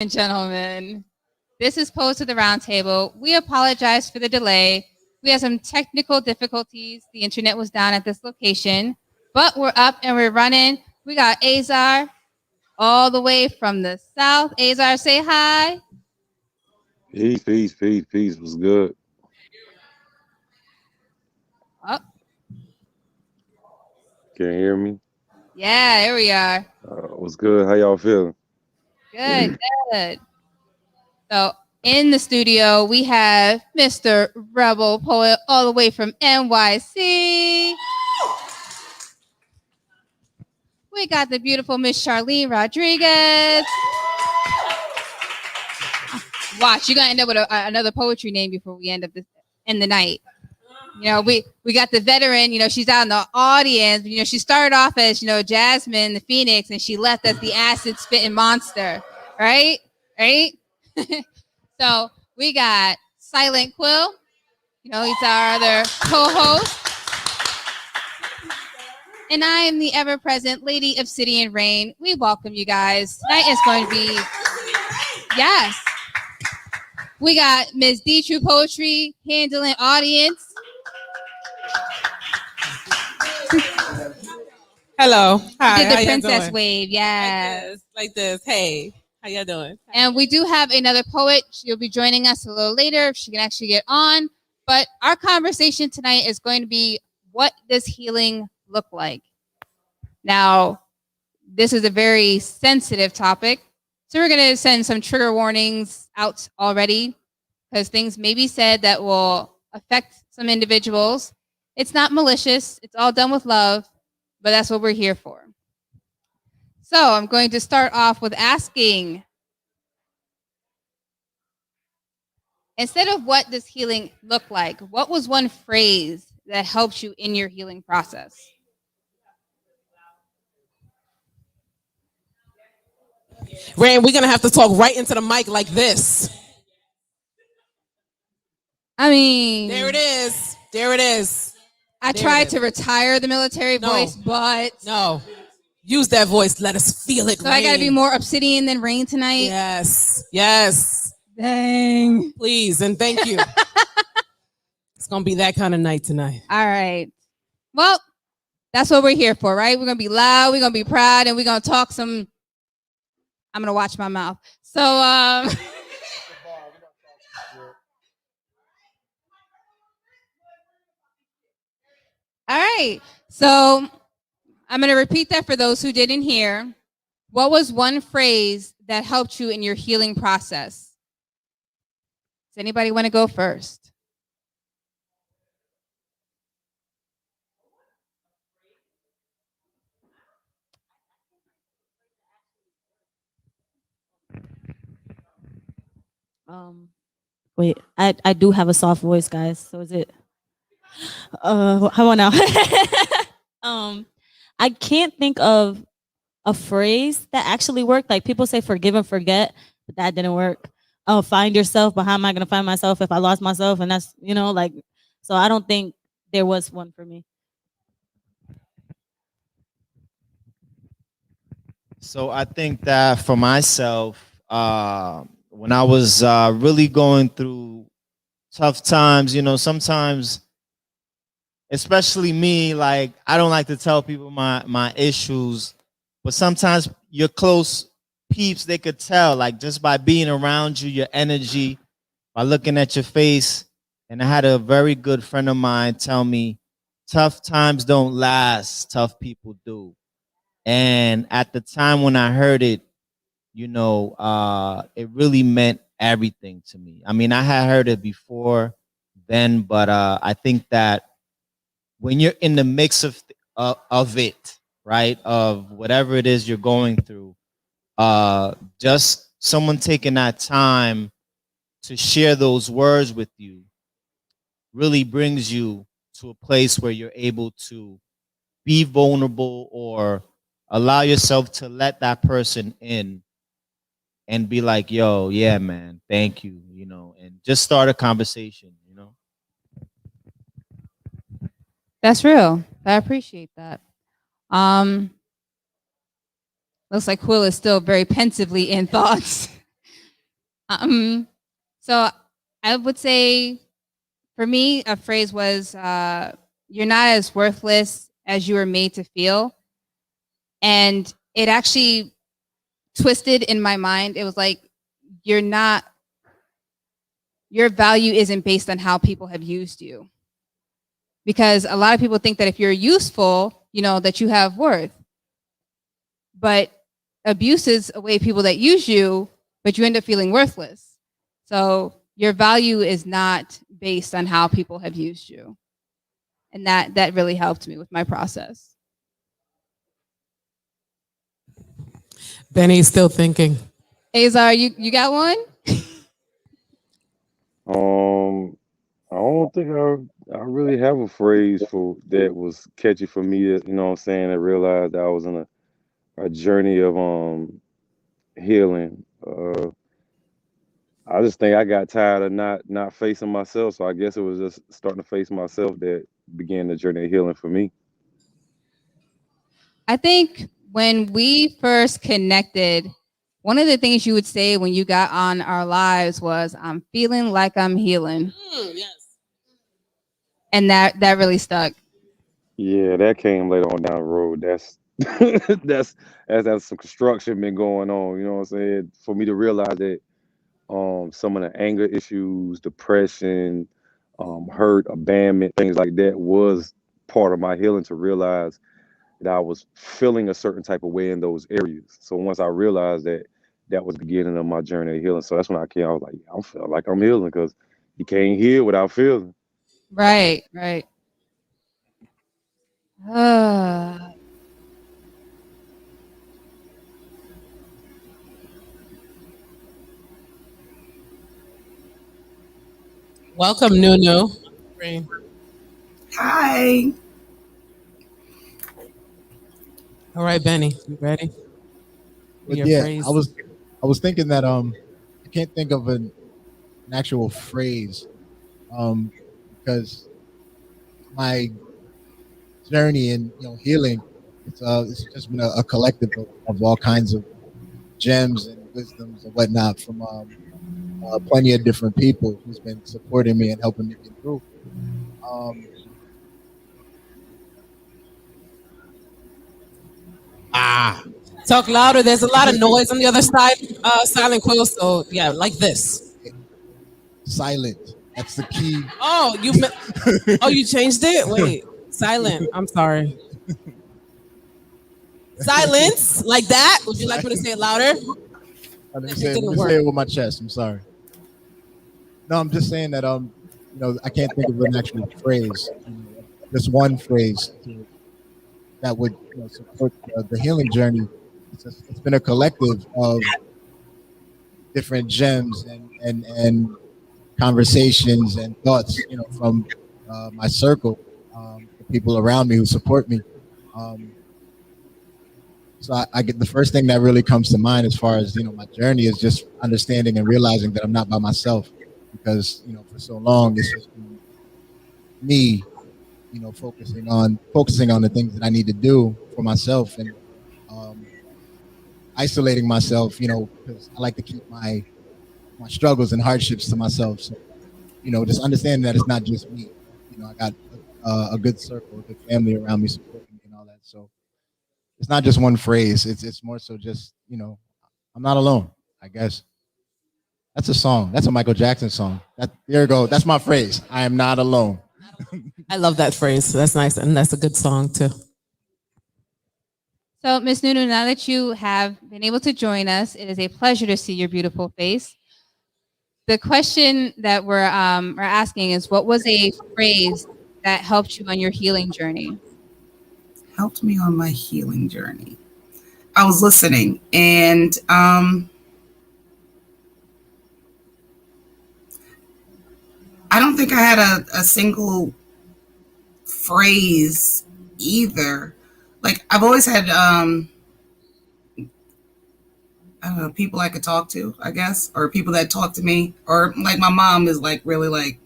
and gentlemen, this is Pose to the Roundtable. We apologize for the delay. We had some technical difficulties. The internet was down at this location, but we're up and we're running. We got Azar all the way from the south. Azar, say hi. Peace. Was good. Oh, Can you hear me? yeah, here we are. Was good. How y'all feeling? Good, good. So in the studio, we have Mr. Rebel Poet all the way from NYC. We got the beautiful Miss Charlene Rodriguez. Watch, you're gonna end up with another poetry name before we end up in the night. We got the veteran. She's out in the audience. She started off as Jasmine the Phoenix, and she left as the acid spitting monster. Right. So we got Silent Quill. He's our other co-host. And I am the ever-present Lady Obsidian Rain. We welcome you guys. Tonight is going to be, yes. We got Ms. D True Poetry handling audience. Hello. Hi. Did the how princess doing? wave, yes. Like this. Hey. How y'all doing? And we do have another poet. She'll be joining us a little later if she can actually get on. But our conversation tonight is going to be, what does healing look like? Now, this is a very sensitive topic. So we're going to send some trigger warnings out already because things may be said that will affect some individuals. It's not malicious. It's all done with love, but that's what we're here for. So I'm going to start off with asking, instead of what does healing look like, what was one phrase that helped you in your healing process? Rain, we're going to have to talk right into the mic like this. I mean, There it is. There it is. I There tried it is. to retire the military No. voice, but No. Use that voice. Let us feel it. so I got to be Rain. more obsidian than Rain tonight. Yes. Yes. Dang. Please. And thank you. It's going to be that kind of night tonight. All right. Well, that's what we're here for, right? We're going to be loud, we're going to be proud, and we're going to talk some. I'm going to watch my mouth. So, all right. So, I'm going to repeat that for those who didn't hear. What was one phrase that helped you in your healing process? Does anybody want to go first? Wait, I do have a soft voice, guys. So is it? How about now? I can't think of a phrase that actually worked. Like people say, forgive and forget, but that didn't work. Oh, find yourself, but how am I gonna find myself if I lost myself? And that's like. So I don't think there was one for me. So I think that for myself, when I was really going through tough times, sometimes, especially me, like I don't like to tell people my issues, but sometimes your close peeps, they could tell, like just by being around you, your energy, by looking at your face. And I had a very good friend of mine tell me, tough times don't last, tough people do. And at the time when I heard it, it really meant everything to me. I mean, I had heard it before then, but I think that when you're in the mix of it, right, of whatever it is you're going through, just someone taking that time to share those words with you really brings you to a place where you're able to be vulnerable or allow yourself to let that person in and be like, yo, yeah, man, thank you, and just start a conversation. That's real. I appreciate that. Looks like Quill is still very pensively in thoughts. So I would say for me, a phrase was, you're not as worthless as you were made to feel. And it actually twisted in my mind. It was like, your value isn't based on how people have used you. Because a lot of people think that if you're useful, that you have worth. But abuse is a way people that use you, but you end up feeling worthless. So your value is not based on how people have used you. And that really helped me with my process. Benny's still thinking. Azar, you got one? I don't think I really have a phrase for that was catchy for me. You know what I'm saying? I realized I was in a journey of healing. I just think I got tired of not facing myself, so I guess it was just starting to face myself that began the journey of healing for me. I think when we first connected, one of the things you would say when you got on our lives was, I'm feeling like I'm healing. Yes. And that really stuck. Yeah, that came later on down the road. That's that's some construction been going on. You know what I'm saying? For me to realize that some of the anger issues, depression, hurt, abandonment, things like that was part of my healing, to realize that I was feeling a certain type of way in those areas. So once I realized that, that was the beginning of my journey of healing. So that's when I was like, I feel like I'm healing, because you can't heal without feeling. Right. Welcome, Nunu. Hi. All right, Benny, you ready? But Your yeah, phrase. I was thinking that I can't think of an actual phrase because my journey in healing, it's just been a collective of all kinds of gems and wisdoms and whatnot from plenty of different people who's been supporting me and helping me get through. Talk louder. There's a lot of noise on the other side, Silent Quill. So yeah, like this. Silent. That's the key. Oh, you changed it? Wait, silent. I'm sorry. Silence, like that. Would you like me to say it louder? Let me say it with my chest. I'm sorry. No, I'm just saying that I can't think of an actual phrase. Just one phrase that would support the healing journey. It's been a collective of different gems and conversations and thoughts, from my circle, the people around me who support me. So I get the first thing that really comes to mind as far as my journey is just understanding and realizing that I'm not by myself, because for so long it's just been me, focusing on the things that I need to do for myself, and isolating myself, because I like to keep my struggles and hardships to myself. So, just understanding that it's not just me. I got a good circle, a good family around me supporting me and all that. So it's not just one phrase. It's more so just, I'm not alone, I guess. That's a song. That's a Michael Jackson song. There you go. That's my phrase. I am not alone. I love that phrase. That's nice. And that's a good song too. So, Ms. Nunu, now that you have been able to join us, it is a pleasure to see your beautiful face. The question that we're asking is, what was a phrase that helped you on your healing journey? Helped me on my healing journey. I was listening, and I don't think I had a single phrase either. Like, I've always had I don't know, people I could talk to, I guess, or people that talk to me, or like my mom is like really like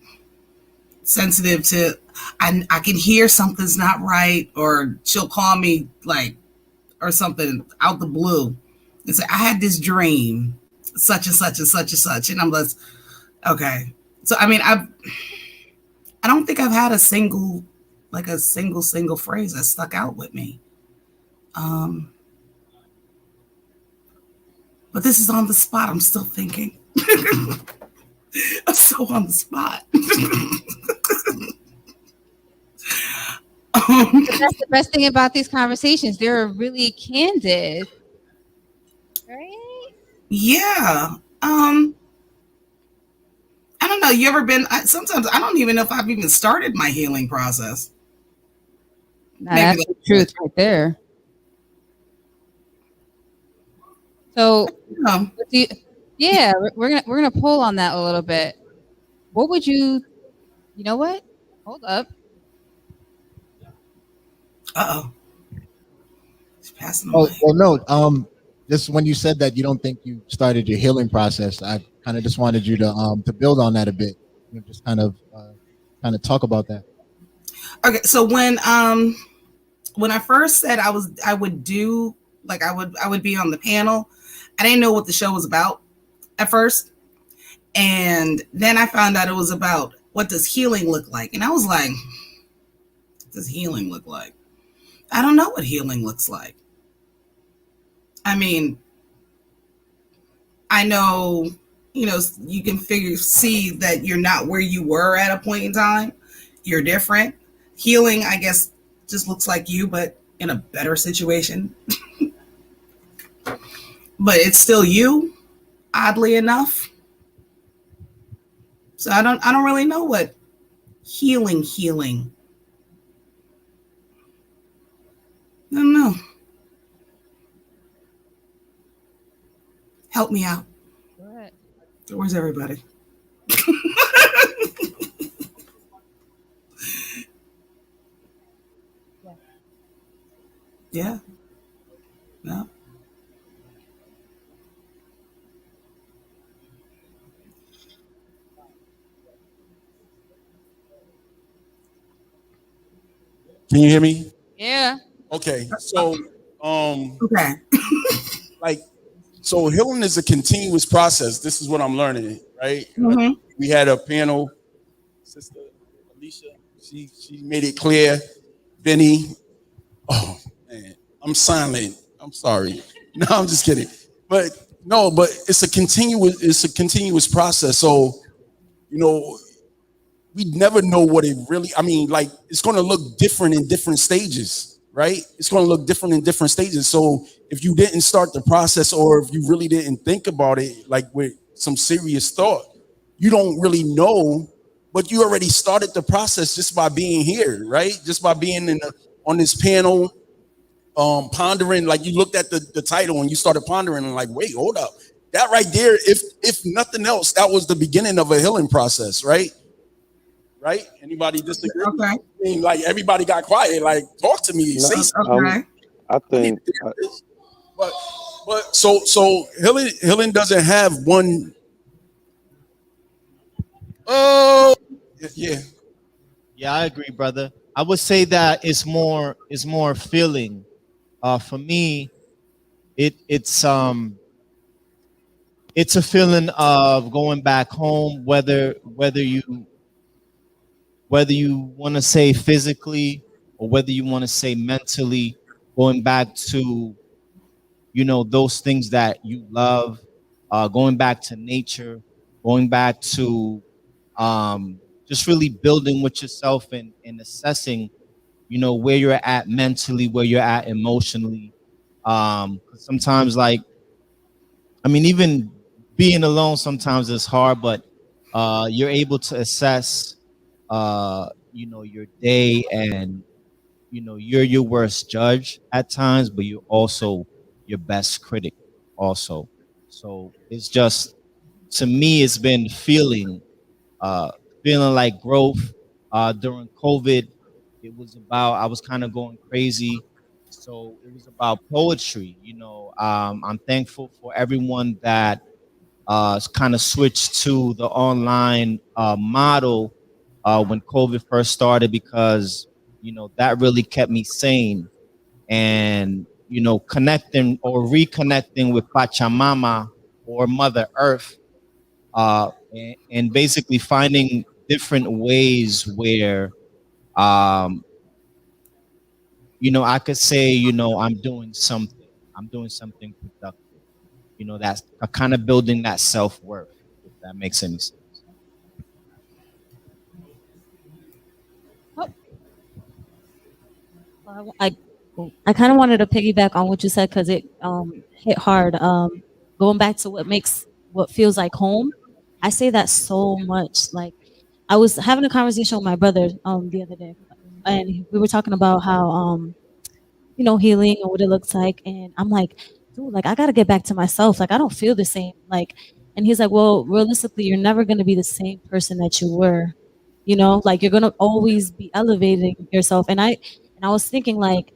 sensitive to, I can hear something's not right, or she'll call me like, or something out the blue and say, I had this dream such and such and such and such. And I'm just, okay. So, I mean, I don't think I've had a single phrase that stuck out with me. But this is on the spot. I'm still thinking. I'm so on the spot. But that's the best thing about these conversations. They're really candid. Right? Yeah. I don't know. You ever been? Sometimes I don't even know if I've even started my healing process. Now, that's the truth right there. So, yeah, we're gonna pull on that a little bit. What would you? You know what? Hold up. Uh-oh. She's passing Oh, away. well, no. Just when you said that you don't think you started your healing process, I kind of just wanted you to build on that a bit. You know, just kind of talk about that. Okay, so when I first said I would do, like, I would be on the panel, I didn't know what the show was about at first. And then I found out it was about what does healing look like. And I was like, what does healing look like? I don't know what healing looks like. I mean, I know, you can see that you're not where you were at a point in time. You're different. Healing, I guess, just looks like you, but in a better situation. But it's still you, oddly enough. So I don't really know what healing. I don't know. Help me out. What? Where's everybody? Yeah. No. Can you hear me? Yeah. Okay. So, Okay. so healing is a continuous process. This is what I'm learning, right? Mhm. We had a panel, Sister Alicia. She made it clear. Benny. Oh man, I'm silent. I'm sorry. No, I'm just kidding. But it's a continuous process. So, we never know what it really, it's going to look different in different stages, right? It's going to look different in different stages. So if you didn't start the process, or if you really didn't think about it, like with some serious thought, you don't really know, but you already started the process just by being here, right? Just by being on this panel, pondering, like you looked at the title and you started pondering and like, wait, hold up. That right there, if nothing else, that was the beginning of a healing process, right? Right? Anybody disagree? Okay. I mean, like everybody got quiet. Like, talk to me. Say something. Okay. I think, But so healing doesn't have one. Oh, yeah. Yeah, I agree, brother. I would say that it's more feeling. For me, it's a feeling of going back home, whether you want to say physically or whether you want to say mentally, going back to, those things that you love, going back to nature, going back to just really building with yourself and assessing, where you're at mentally, where you're at emotionally. 'Cause sometimes, even being alone sometimes is hard, but you're able to assess your day, and you're your worst judge at times, but you're also your best critic also. So it's just, to me, it's been feeling like growth. During COVID, I was kind of going crazy, so it was about poetry. I'm thankful for everyone that kind of switched to the online model when COVID first started, because that really kept me sane, and connecting or reconnecting with Pachamama, or Mother Earth, and basically finding different ways where, I could say, I'm doing something productive. That's kind of building that self-worth, if that makes any sense. I kind of wanted to piggyback on what you said because it hit hard. Going back to what feels like home, I say that so much. Like I was having a conversation with my brother the other day, and we were talking about how healing and what it looks like, and I'm like, dude, like I gotta get back to myself. Like I don't feel the same. Like, and he's like, well, realistically, you're never gonna be the same person that you were. Like you're gonna always be elevating yourself. And I was thinking like,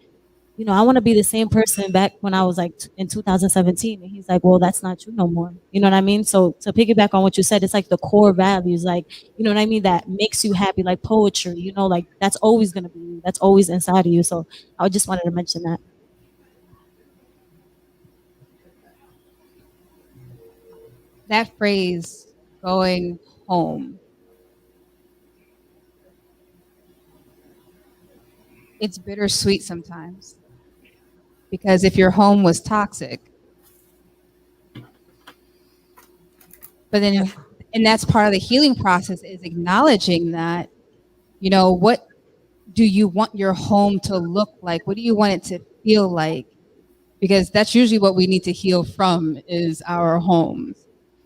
I want to be the same person back when I was like in 2017. And he's like, well, that's not you no more. You know what I mean? So to piggyback on what you said, it's like the core values, like, you know what I mean? That makes you happy, like poetry, like that's always going to be you. That's always inside of you. So I just wanted to mention that. That phrase, going home. It's bittersweet sometimes. Because if your home was toxic, but then, and that's part of the healing process, is acknowledging that, what do you want your home to look like? What do you want it to feel like? Because that's usually what we need to heal from, is our homes.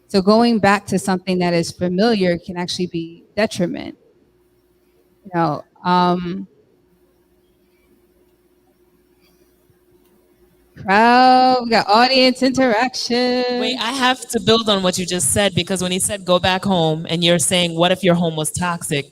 So going back to something that is familiar can actually be detriment. Crowd, we got audience interaction. Wait, I have to build on what you just said, because when he said go back home and you're saying, what if your home was toxic?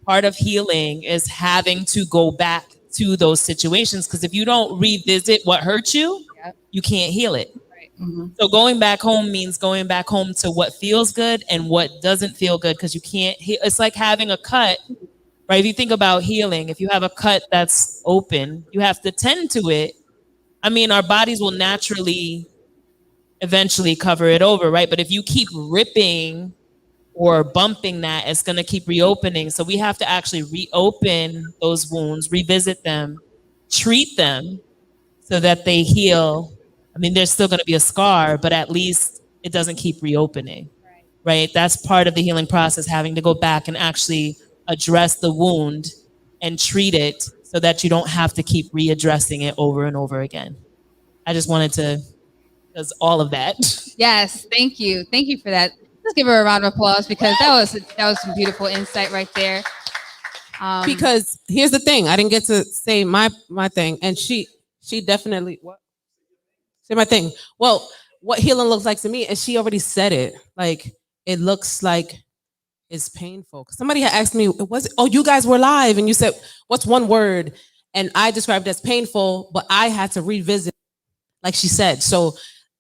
Part of healing is having to go back to those situations, because if you don't revisit what hurt you, you can't heal it. Right. Mm-hmm. So going back home means going back home to what feels good and what doesn't feel good, because you can't, it's like having a cut, right? If you think about healing, if you have a cut that's open, you have to tend to it. I mean, our bodies will naturally eventually cover it over, right? But if you keep ripping or bumping that, it's going to keep reopening. So we have to actually reopen those wounds, revisit them, treat them so that they heal. I mean, there's still going to be a scar, but at least it doesn't keep reopening, right? That's part of the healing process, having to go back and actually address the wound and treat it, so that you don't have to keep readdressing it over and over again. I just wanted to, because all of that. Yes, thank you. Thank you for that. Let's give her a round of applause, because that was some beautiful insight right there. Because here's the thing, I didn't get to say my thing, and she definitely, what? Say my thing. Well, what healing looks like to me, and she already said it. Like, it looks like it's painful. Somebody had asked me, you guys were live and you said, what's one word? And I described it as painful, but I had to revisit, like she said. So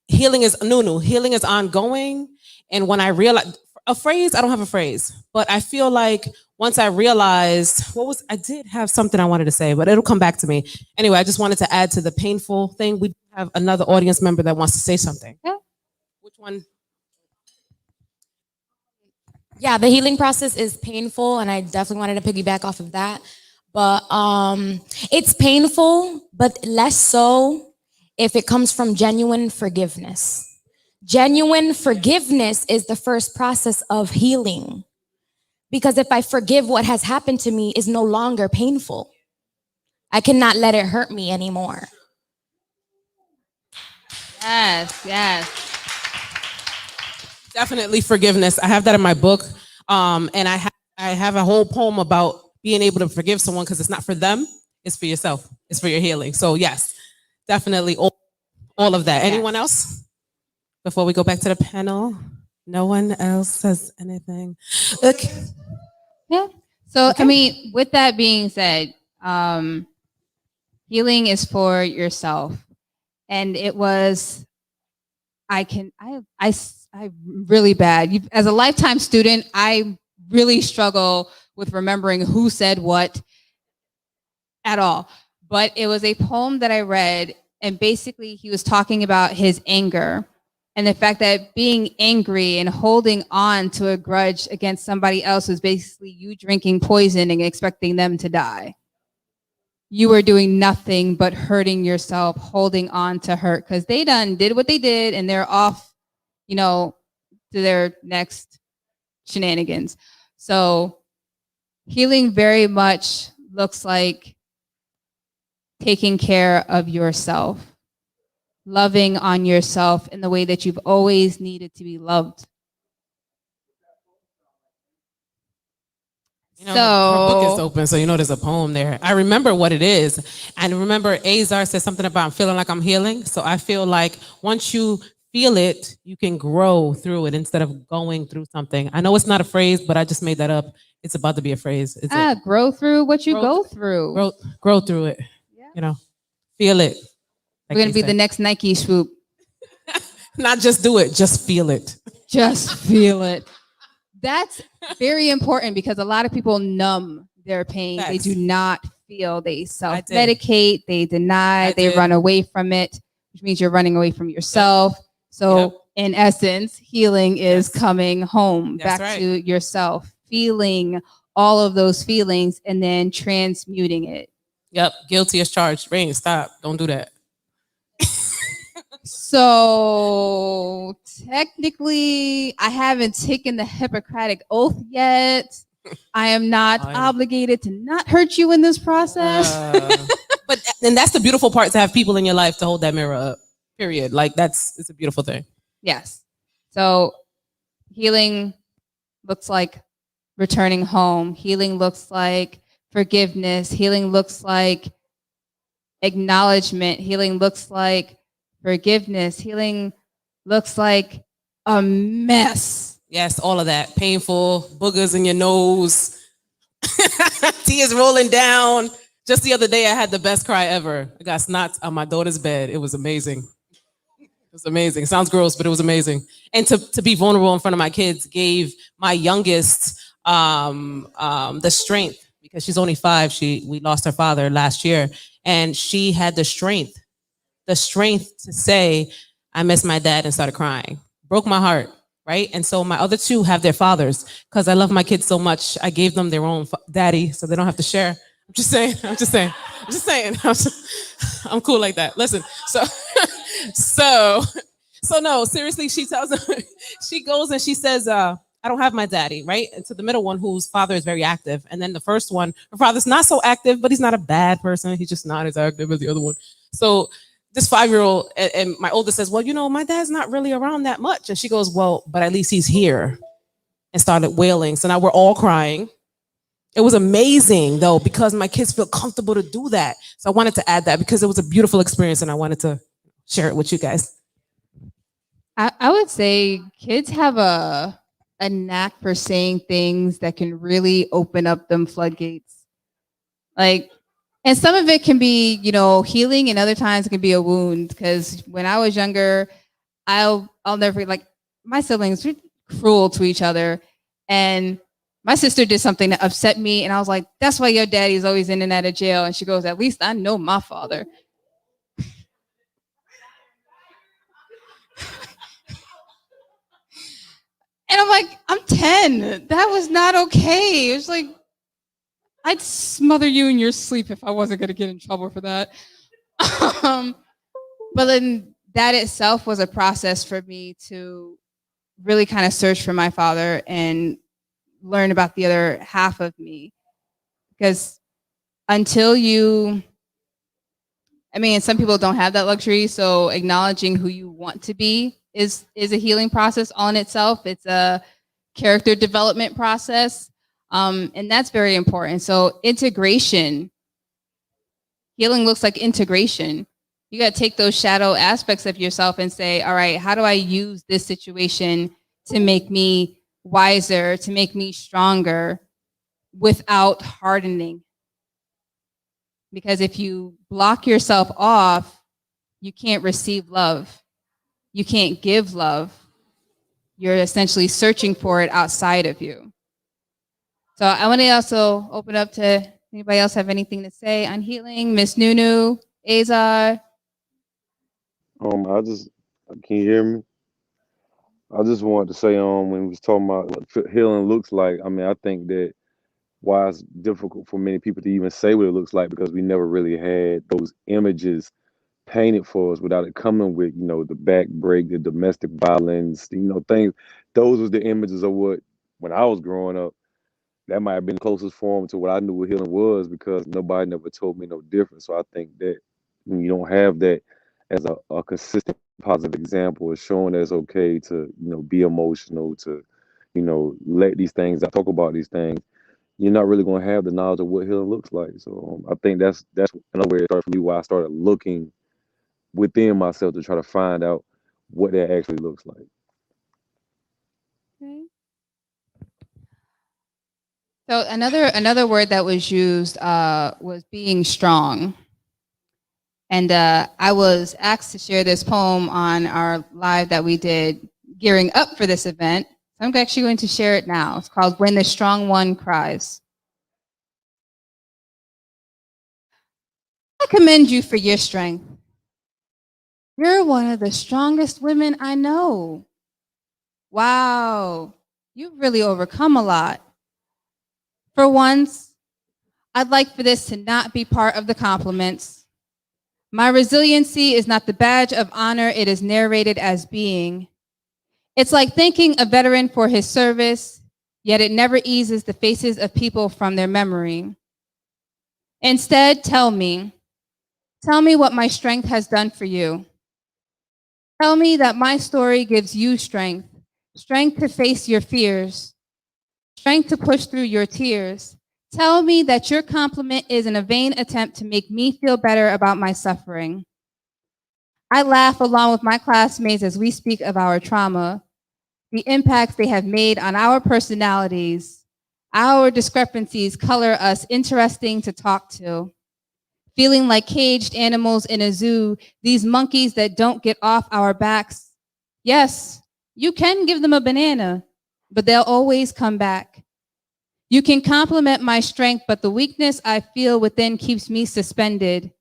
healing is healing is ongoing. And when I realized a phrase, I don't have a phrase, but I feel like once I realized I did have something I wanted to say, but it'll come back to me. Anyway, I just wanted to add to the painful thing. We have another audience member that wants to say something. Yeah. Which one? Yeah, the healing process is painful, and I definitely wanted to piggyback off of that. But it's painful, but less so if it comes from genuine forgiveness. Genuine forgiveness is the first process of healing. Because if I forgive what has happened to me, is no longer painful. I cannot let it hurt me anymore. Yes. Definitely forgiveness. I have that in my book. And I have a whole poem about being able to forgive someone, because it's not for them, it's for yourself. It's for your healing. So yes, definitely all of that. Yes. Anyone else? Before we go back to the panel, no one else says anything. Okay. Yeah. So, okay. I mean, with that being said, healing is for yourself. And it was, I really bad. As a lifetime student, I really struggle with remembering who said what at all. But it was a poem that I read, and basically he was talking about his anger And the fact that being angry and holding on to a grudge against somebody else was basically you drinking poison and expecting them to die. You were doing nothing but hurting yourself, holding on to hurt, because they did what they did and they're off, to their next shenanigans. So healing very much looks like taking care of yourself, loving on yourself in the way that you've always needed to be loved. Her book is open, so there's a poem there. I remember what it is. And remember, Azar said something about I'm feeling like I'm healing. So I feel like once you feel it, you can grow through it instead of going through something. I know it's not a phrase, but I just made that up. It's about to be a phrase. Grow through what you go through. Grow through it. Yeah. Feel it. We're going to be the next Nike swoop. Not just do it, just feel it. Just feel it. That's very important because a lot of people numb their pain. They do not feel. They self-medicate. They deny. They run away from it, which means you're running away from yourself. So in essence, healing is coming home back to yourself, feeling all of those feelings and then transmuting it. Yep. Guilty as charged. Rain, stop. Don't do that. So technically, I haven't taken the Hippocratic Oath yet. I am not obligated to not hurt you in this process. And that's the beautiful part, to have people in your life to hold that mirror up. Period. Like it's a beautiful thing. Yes. So healing looks like returning home. Healing looks like forgiveness. Healing looks like acknowledgement. Healing looks like forgiveness. Healing looks like a mess. Yes, all of that. Painful, boogers in your nose, tears rolling down. Just the other day, I had the best cry ever. I got snots on my daughter's bed. It was amazing. It was amazing. Sounds gross, but it was amazing. And to be vulnerable in front of my kids gave my youngest the strength, because she's only 5. We lost her father last year, and she had the strength to say, I miss my dad, and started crying. Broke my heart, right? And so my other 2 have their fathers, because I love my kids so much. I gave them their own daddy so they don't have to share. I'm just saying. I'm cool like that. Listen, so no, seriously, she tells them, she goes and she says, I don't have my daddy, right? And to the middle one, whose father is very active. And then the first one, her father's not so active, but he's not a bad person. He's just not as active as the other one. So this 5-year-old and my oldest says, well, my dad's not really around that much. And she goes, well, but at least he's here, and started wailing. So now we're all crying. It was amazing though, because my kids feel comfortable to do that. So I wanted to add that because it was a beautiful experience and I wanted to share it with you guys. I would say kids have a knack for saying things that can really open up them floodgates. And some of it can be, healing, and other times it can be a wound. Because when I was younger, I'll never, my siblings were cruel to each other. And my sister did something that upset me. And I was like, that's why your daddy's always in and out of jail. And she goes, at least I know my father. And I'm like, I'm 10. That was not okay. It was like, I'd smother you in your sleep if I wasn't going to get in trouble for that. But then that itself was a process for me to really kind of search for my father and learn about the other half of me. Because until some people don't have that luxury. So acknowledging who you want to be is a healing process all in itself. It's a character development process. And that's very important. So integration, healing looks like integration. You got to take those shadow aspects of yourself and say, all right, how do I use this situation to make me wiser, to make me stronger without hardening? Because if you block yourself off, you can't receive love. You can't give love. You're essentially searching for it outside of you. So I want to also open up to anybody else have anything to say on healing? Miss Nunu, Azar. Can you hear me? I just wanted to say, when we was talking about what healing looks like, I mean, I think that why it's difficult for many people to even say what it looks like because we never really had those images painted for us without it coming with, the back break, the domestic violence, things. Those was the images of what when I was growing up. That might have been the closest form to what I knew what healing was because nobody never told me no different. So I think that when you don't have that as a consistent positive example of showing that it's okay to, be emotional, to, let these things out, talk about these things, you're not really going to have the knowledge of what healing looks like. So I think that's another way it started for me, why I started looking within myself to try to find out what that actually looks like. Okay. So another word that was used was being strong. And I was asked to share this poem on our live that we did gearing up for this event. So I'm actually going to share it now. It's called When the Strong One Cries. I commend you for your strength. You're one of the strongest women I know. Wow, you've really overcome a lot. For once, I'd like for this to not be part of the compliments. My resiliency is not the badge of honor it is narrated as being. It's like thanking a veteran for his service, yet it never eases the faces of people from their memory. Instead, tell me what my strength has done for you. Tell me that my story gives you strength, strength to face your fears, strength to push through your tears. Tell me that your compliment isn't a vain attempt to make me feel better about my suffering. I laugh along with my classmates as we speak of our trauma, the impacts they have made on our personalities. Our discrepancies color us interesting to talk to. Feeling like caged animals in a zoo, these monkeys that don't get off our backs. Yes, you can give them a banana, but they'll always come back. You can compliment my strength, but the weakness I feel within keeps me suspended.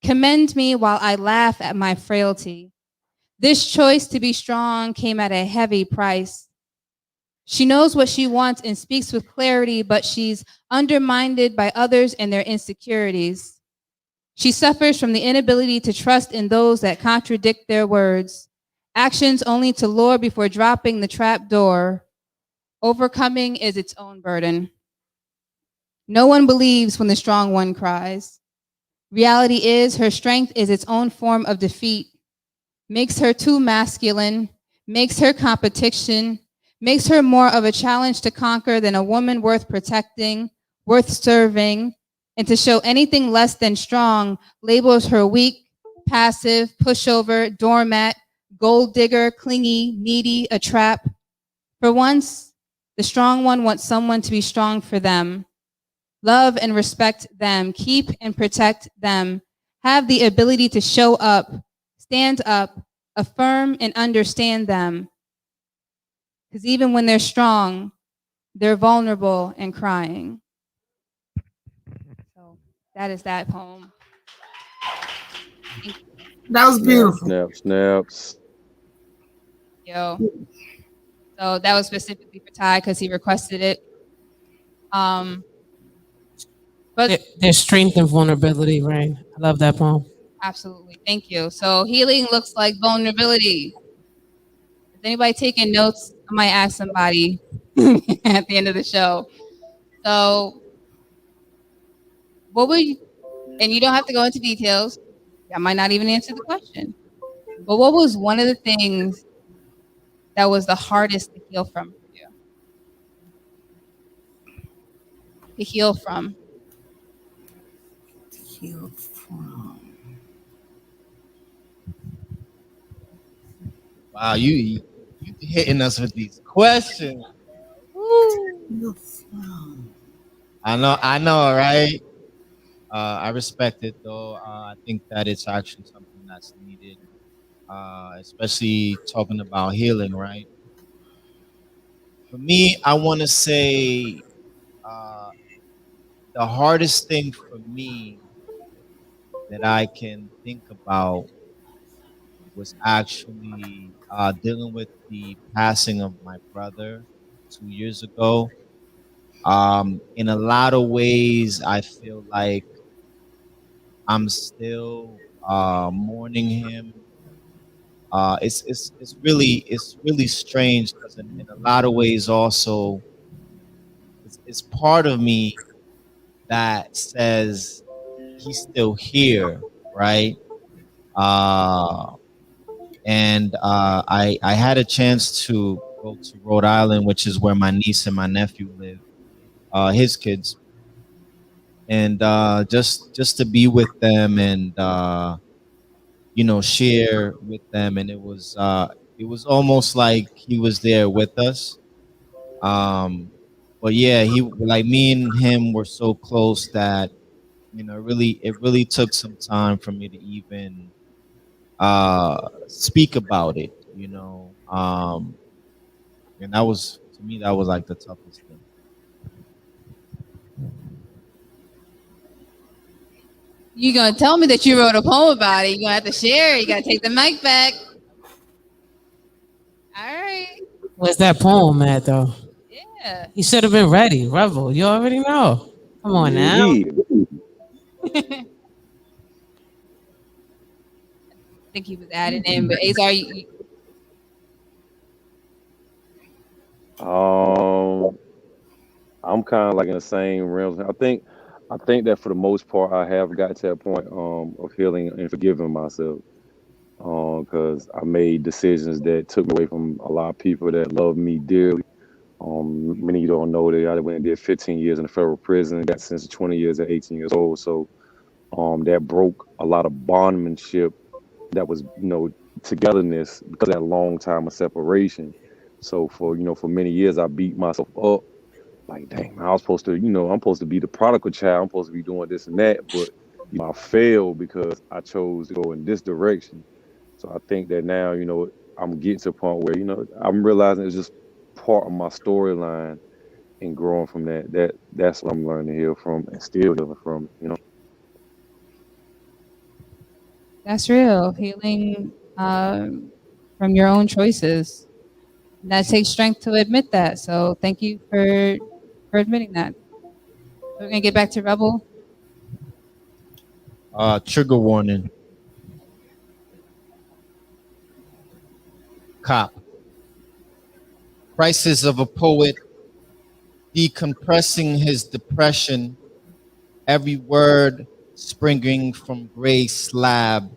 Commend me while I laugh at my frailty. This choice to be strong came at a heavy price. She knows what she wants and speaks with clarity, but she's undermined by others and their insecurities. She suffers from the inability to trust in those that contradict their words, actions only to lure before dropping the trap door. Overcoming is its own burden. No one believes when the strong one cries. Reality is her strength is its own form of defeat, makes her too masculine, makes her competition, makes her more of a challenge to conquer than a woman worth protecting, worth serving, and to show anything less than strong labels her weak, passive, pushover, doormat, gold digger, clingy, needy, a trap. For once, the strong one wants someone to be strong for them. Love and respect them, keep and protect them, have the ability to show up, stand up, affirm and understand them. Because even when they're strong, they're vulnerable and crying. So that is that poem. That was beautiful. Snaps. Yo. So that was specifically for Ty because he requested it. But There's strength and vulnerability, right? I love that poem. absolutely, thank you. So healing looks like vulnerability. Is anybody taking notes? I might ask somebody at the end of the show. So what would you, and you don't have to go into details. I might not even answer the question. But what was one of the things that was the hardest to heal from for you? To heal from. Heal from. Wow, you hitting us with these questions. Heal from. I know, right? I respect it though. I think that it's actually something that's needed, especially talking about healing, right? For me, I want to say the hardest thing for me that I can think about was actually dealing with the passing of my brother 2 years ago. In a lot of ways, I feel like I'm still mourning him. It's really strange because in a lot of ways also it's part of me that says he's still here, right? Uh, and I had a chance to go to Rhode Island, which is where my niece and my nephew live, his kids, and just to be with them and share with them, and it was almost like he was there with us. But yeah, he like me and him were so close that it really took some time for me to even speak about it. And that was to me that was like the toughest thing. You gonna tell me that you wrote a poem about it? You gonna have to share it. You gotta take the mic back. All right. Where's that poem at though? Yeah. He should have been ready. Rebel, you already know. Come on now. Yeah. I think he was added in, but Azar, I'm kind of like in the same realms. I think that for the most part, I have got to a point of healing and forgiving myself. Because I made decisions that took me away from a lot of people that love me dearly. Many of you don't know that I went and did 15 years in a federal prison, got sentenced to 20 years at 18 years old. So that broke a lot of bondmanship that was, togetherness because of that long time of separation. So for many years, I beat myself up like, dang, man, I was supposed to, I'm supposed to be the prodigal child. I'm supposed to be doing this and that, but I failed because I chose to go in this direction. So I think that now, I'm getting to a point where, I'm realizing it's just part of my storyline and growing from that. That's what I'm learning to heal from and still healing from. that's real. Healing from your own choices. And that takes strength to admit that. So thank you for admitting that. We're gonna get back to Rebel. Trigger warning. Cop. Crisis of a poet decompressing his depression, every word springing from gray slab,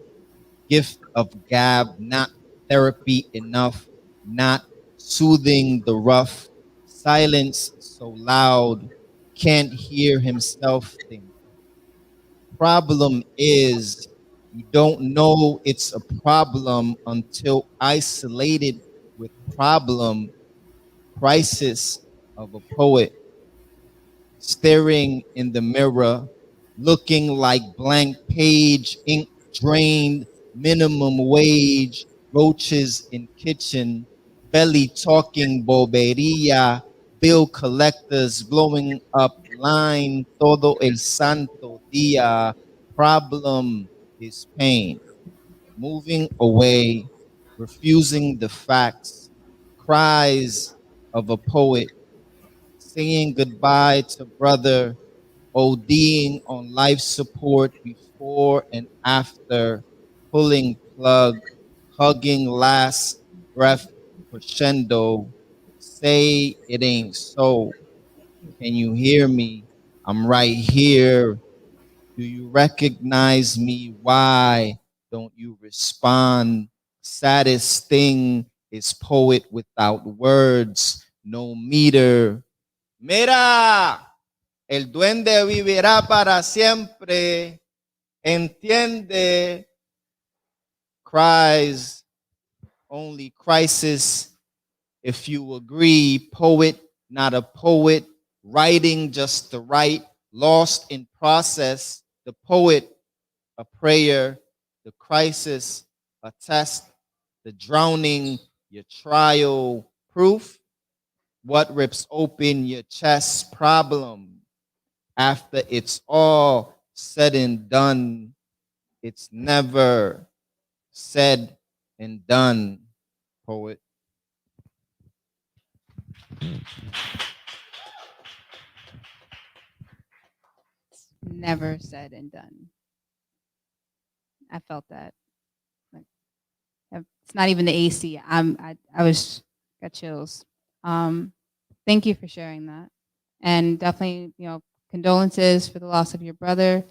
gift of gab, not therapy enough, not soothing the rough, silence so loud, can't hear himself think. Problem is, you don't know it's a problem until isolated with problem. Crisis of a poet staring in the mirror, looking like blank page, ink drained, minimum wage, roaches in kitchen, belly talking boberia, bill collectors blowing up line todo el santo dia. Problem is pain, moving away, refusing the facts, cries of a poet, saying goodbye to brother, ODing on life support before and after, pulling plug, hugging last breath crescendo. Say it ain't so. Can you hear me? I'm right here. Do you recognize me? Why don't you respond? Saddest thing is poet without words, no meter. Mira, el duende vivirá para siempre. Entiende. Cries, only crisis. If you agree, poet, not a poet, writing just to write, lost in process. The poet, a prayer, the crisis, a test, the drowning, your trial, proof. What rips open your chest? Problem. After it's all said and done, it's never said and done, poet. Never said and done. I felt that. Like, it's not even the AC. I was got chills. Thank you for sharing that, and definitely, condolences for the loss of your brother.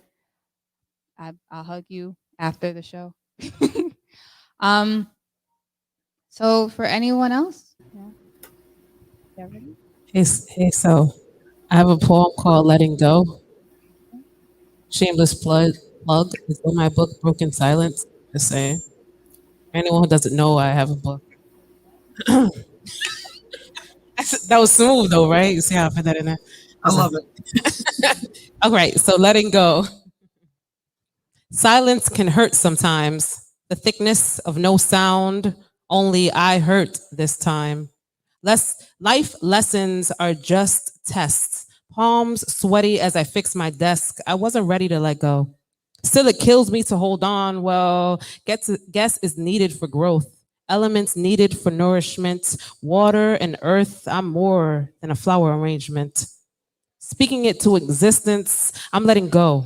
I'll hug you after the show. So for anyone else, yeah, ready? Hey, so I have a poem called Letting Go. Shameless plug is in my book, Broken Silence. Just saying. Anyone who doesn't know, I have a book. That was smooth though, right? You see how I put that in there? I love it. All right, so letting go. Silence can hurt sometimes. The thickness of no sound, only I hurt this time. Life lessons are just tests. Palms sweaty as I fix my desk. I wasn't ready to let go. Still, it kills me to hold on. Well, guess is needed for growth. Elements needed for nourishment. Water and earth, I'm more than a flower arrangement. Speaking it to existence, I'm letting go.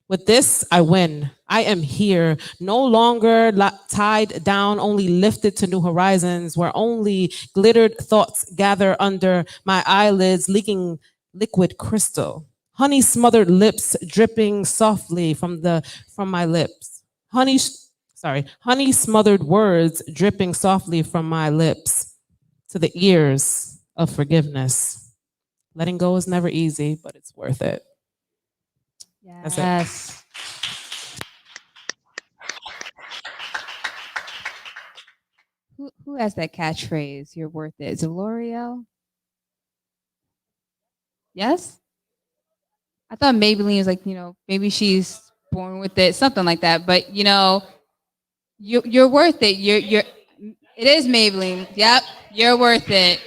With this, I win. I am here, no longer tied down, only lifted to new horizons, where only glittered thoughts gather under my eyelids, leaking liquid crystal. Honey smothered lips dripping softly from my lips. Honey smothered words dripping softly from my lips to the ears of forgiveness. Letting go is never easy, but it's worth it. That's it. Yes. Who has that catchphrase? You're worth it. Is it L'Oreal? Yes. I thought Maybelline was like, maybe she's born with it, something like that. But you're worth it. You're. It is Maybelline. Yep, you're worth it.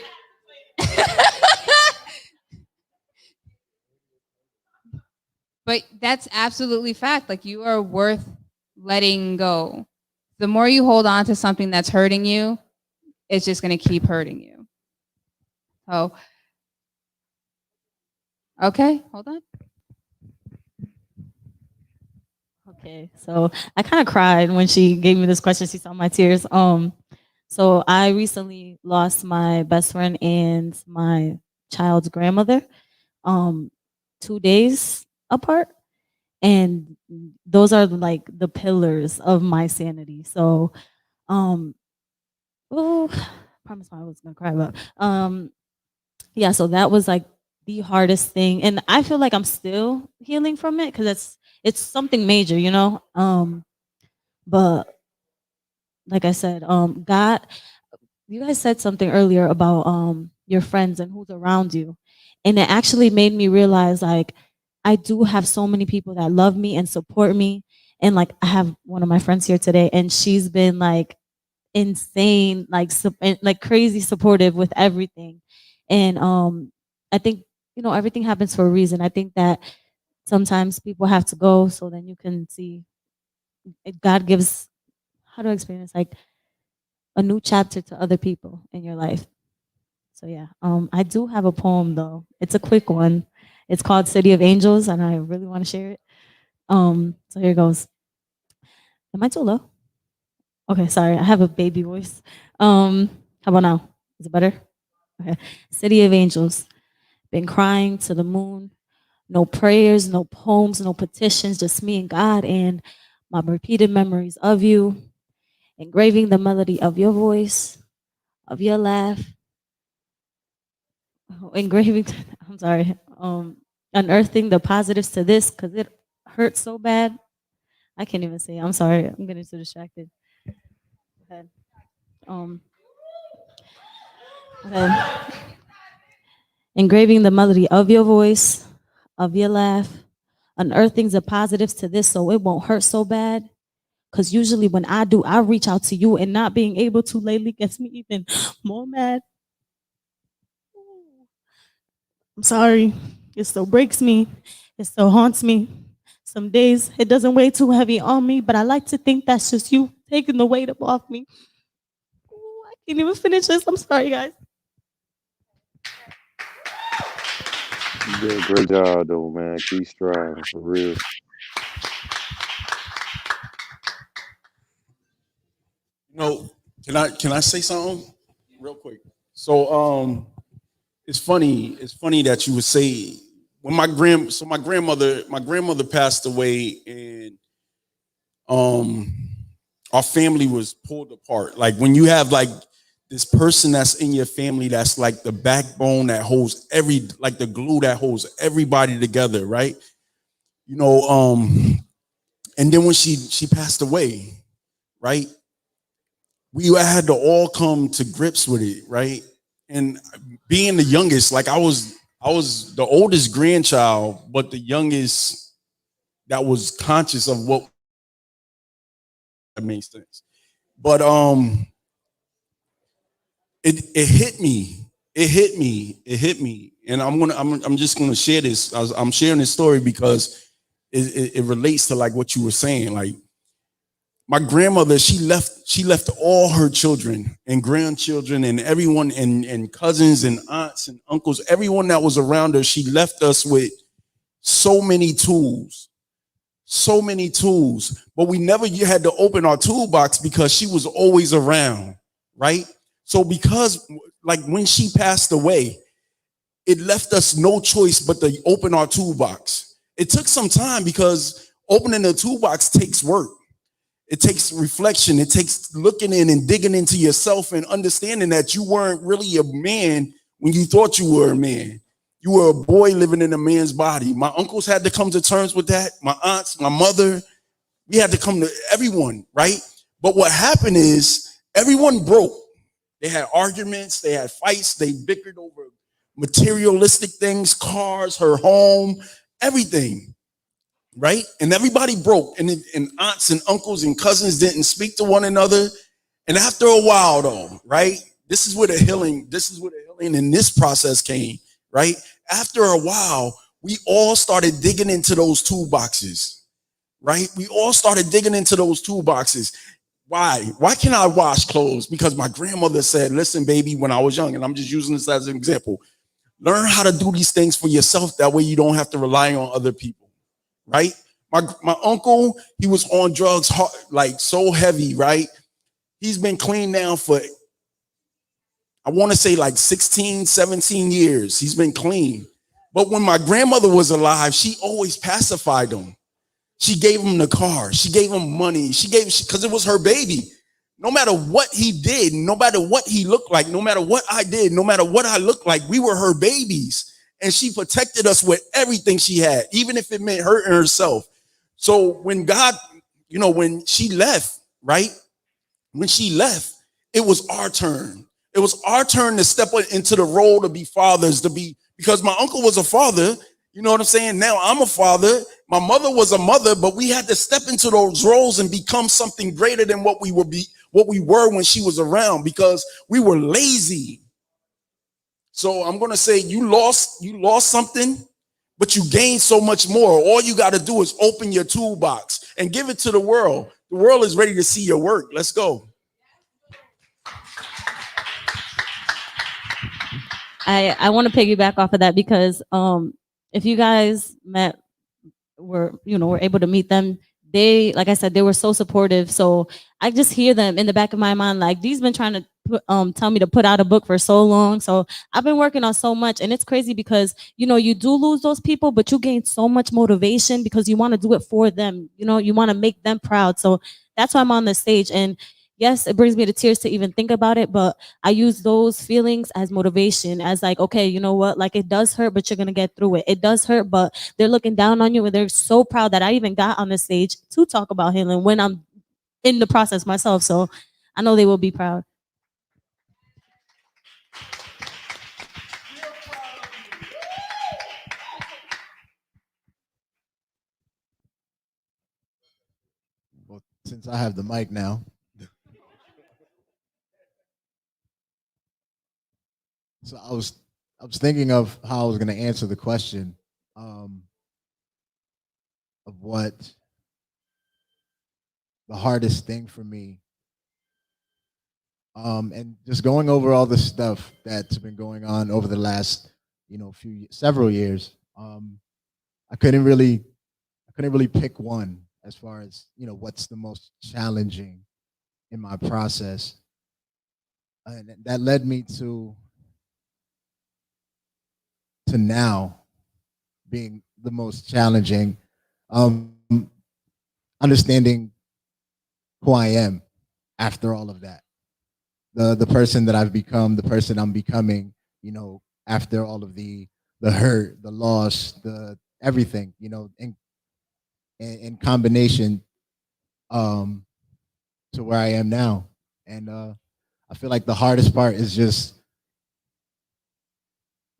But that's absolutely fact. Like, you are worth letting go. The more you hold on to something that's hurting you, it's just going to keep hurting you. So, okay, hold on. Okay, so I kind of cried when she gave me this question. She saw my tears. So I recently lost my best friend and my child's grandmother, 2 days apart, and those are like the pillars of my sanity. So, oh, promise I was gonna cry about. Yeah, so that was like the hardest thing, and I feel like I'm still healing from it because it's something major, but like I said, God, you guys said something earlier about your friends and who's around you, and it actually made me realize like I do have so many people that love me and support me, and like I have one of my friends here today, and she's been like insane, like like crazy supportive with everything, and I think everything happens for a reason. I think that sometimes people have to go so then you can see God gives, how do I explain this, like a new chapter to other people in your life. So yeah, I do have a poem though. It's a quick one. It's called City of Angels, and I really want to share it. So here goes. Am I too low? Okay, sorry, I have a baby voice. How about now? Is it better? Okay. City of Angels. Been crying to the moon. No prayers, no poems, no petitions, just me and God and my repeated memories of you, engraving the melody of your voice, of your laugh, engraving, I'm sorry, unearthing the positives to this because it hurts so bad. I can't even say it. I'm sorry. I'm getting too distracted. Okay. Okay. Engraving the melody of your voice, of your laugh, unearthing the positives to this so it won't hurt so bad. Because usually when I do, I reach out to you, and not being able to lately gets me even more mad. I'm sorry. It still breaks me. It still haunts me. Some days it doesn't weigh too heavy on me, but I like to think that's just you taking the weight up off me. Ooh, I can't even finish this. I'm sorry, guys. You did a great job though, man. Keep striving for real. You know, can I say something real quick? So it's funny that you would say when my grandmother passed away, and our family was pulled apart. Like when you have like this person that's in your family that's like the backbone that holds like the glue that holds everybody together, right? You know, and then when she passed away, right? We had to all come to grips with it, right? And being the youngest, like I was the oldest grandchild, but the youngest that was conscious of what that makes sense. But it hit me. It hit me. And I'm just gonna share this. I'm sharing this story because it relates to like what you were saying. Like my grandmother, she left all her children and grandchildren and everyone and cousins and aunts and uncles, everyone that was around her. She left us with so many tools, but we never had to open our toolbox because she was always around, right? So because like when she passed away, it left us no choice but to open our toolbox. It took some time because opening the toolbox takes work. It takes reflection. It takes looking in and digging into yourself and understanding that you weren't really a man when you thought you were a man. You were a boy living in a man's body. My uncles had to come to terms with that. My aunts, my mother, we had to come to everyone, right? But what happened is everyone broke. They had arguments, they had fights, they bickered over materialistic things, cars, her home, everything. Right? And everybody broke, and aunts and uncles and cousins didn't speak to one another. And after a while, though, right? This is where the healing in this process came, right? After a while, we all started digging into those toolboxes, right? We all started digging into those toolboxes. Why? Why can I wash clothes? Because my grandmother said, listen, baby, when I was young, and I'm just using this as an example, learn how to do these things for yourself. That way you don't have to rely on other people. Right? My uncle, he was on drugs, like so heavy, right? He's been clean now for, I want to say like 16, 17 years. He's been clean. But when my grandmother was alive, she always pacified him. She gave him the car. She gave him money. Because it was her baby. No matter what he did, no matter what he looked like, no matter what I did, no matter what I looked like, we were her babies. And she protected us with everything she had, even if it meant hurting herself. So when God, when she left, right? When she left, it was our turn. It was our turn to step into the role to be fathers, because my uncle was a father. You know what I'm saying? Now I'm a father. My mother was a mother, but we had to step into those roles and become something greater than what we were when she was around, because we were lazy. So I'm going to say you lost something, but you gained so much more. All you got to do is open your toolbox and give it to the world. The world is ready to see your work. Let's go. I want to piggyback off of that because if you guys were able to meet them, they, like I said, they were so supportive. So I just hear them in the back of my mind, like, these been trying to tell me to put out a book for so long. So I've been working on so much, and it's crazy because, you do lose those people, but you gain so much motivation because you want to do it for them. You want to make them proud. So that's why I'm on the stage. And yes, it brings me to tears to even think about it, but I use those feelings as motivation, as like, okay, you know what? Like, it does hurt, but you're going to get through it. It does hurt, but they're looking down on you, and they're so proud that I even got on the stage to talk about healing when I'm in the process myself. So I know they will be proud. Well, since I have the mic now, so I was thinking of how I was going to answer the question. of what the hardest thing for me, and just going over all the stuff that's been going on over the last, several years. I couldn't really pick one as far as what's the most challenging in my process, and that led me to now being the most challenging, understanding who I am after all of that, the person that I've become, the person I'm becoming, after all of the hurt, the loss, the everything, in combination, to where I am now. And I feel like the hardest part is just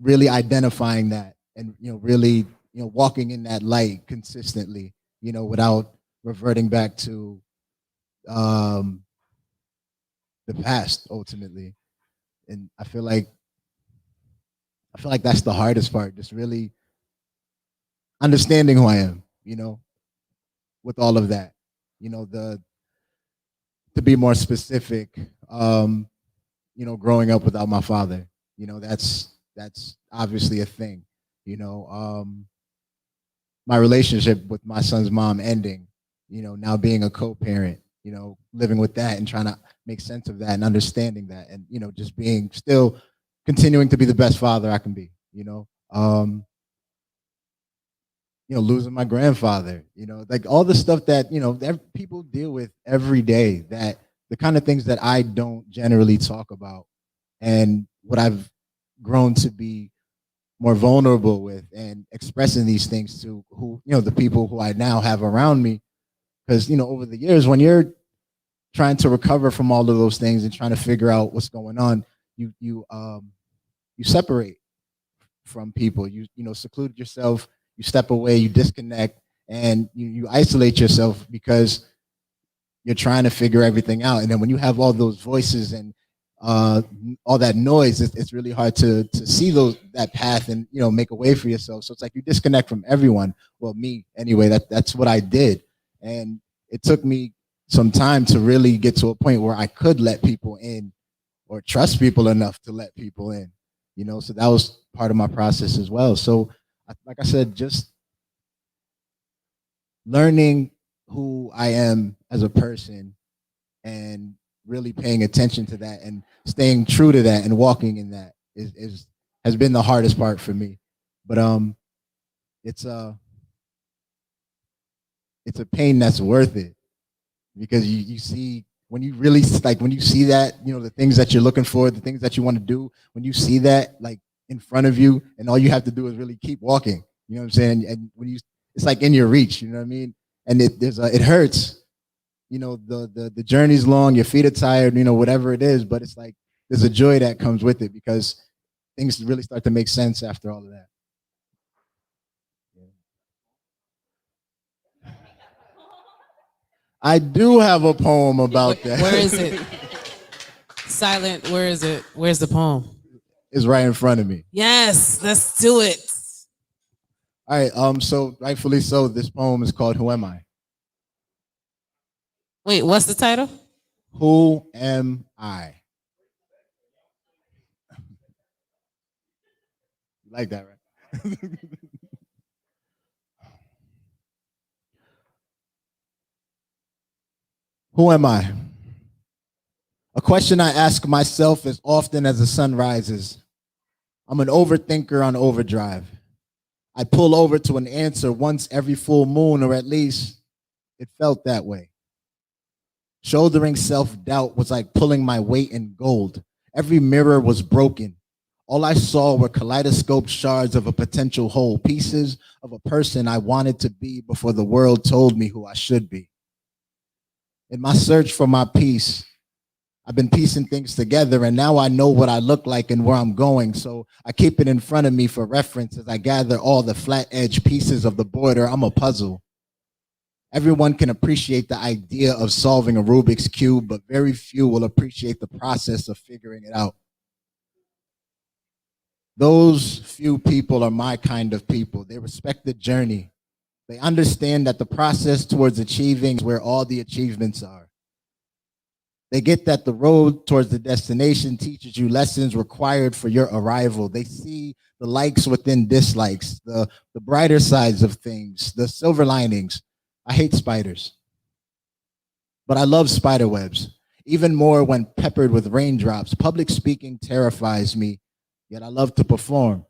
really identifying that, and really walking in that light consistently, without reverting back to the past ultimately. And I feel like that's the hardest part, just really understanding who I am, with all of that, the to be more specific, growing up without my father, that's obviously a thing, my relationship with my son's mom ending, now being a co-parent, living with that and trying to make sense of that and understanding that, and just being still continuing to be the best father I can be, losing my grandfather, like all the stuff that that people deal with every day, that the kind of things that I don't generally talk about, and what I've grown to be more vulnerable with, and expressing these things to who the people who I now have around me. Because over the years, when you're trying to recover from all of those things and trying to figure out what's going on, you separate from people, seclude yourself, you step away, you disconnect, and you isolate yourself because you're trying to figure everything out. And then when you have all those voices and all that noise, it's really hard to see that path and make a way for yourself. So it's like you disconnect from everyone. Well, me anyway, that's what I did. And it took me some time to really get to a point where I could let people in, or trust people enough to let people in, so that was part of my process as well. So like I said, just learning who I am as a person, and really paying attention to that and staying true to that and walking in that has been the hardest part for me. But it's a pain that's worth it, because you see, when you really when you see that, the things that you're looking for, the things that you want to do, when you see that like in front of you, and all you have to do is really keep walking, you know what I'm saying? And when it's like in your reach, you know what I mean? And it hurts, the journey's long, your feet are tired, whatever it is, but it's like there's a joy that comes with it, because things really start to make sense after all of that. I do have a poem about that. Where is it? Silent, where is it? Where's the poem? It's right in front of me. Yes, let's do it. All right, so rightfully so, this poem is called Who Am I? Wait, what's the title? Who am I? You like that, right? Who am I? A question I ask myself as often as the sun rises. I'm an overthinker on overdrive. I pull over to an answer once every full moon, or at least it felt that way. Shouldering self-doubt was like pulling my weight in gold. Every mirror was broken. All I saw were kaleidoscope shards of a potential whole, pieces of a person I wanted to be before the world told me who I should be. In my search for my peace, I've been piecing things together, and now I know what I look like and where I'm going. So I keep it in front of me for reference as I gather all the flat edge pieces of the border. I'm a puzzle. Everyone can appreciate the idea of solving a Rubik's Cube, but very few will appreciate the process of figuring it out. Those few people are my kind of people. They respect the journey. They understand that the process towards achieving is where all the achievements are. They get that the road towards the destination teaches you lessons required for your arrival. They see the likes within dislikes, the brighter sides of things, the silver linings. I hate spiders, but I love spider webs, even more when peppered with raindrops. Public speaking terrifies me, yet I love to perform.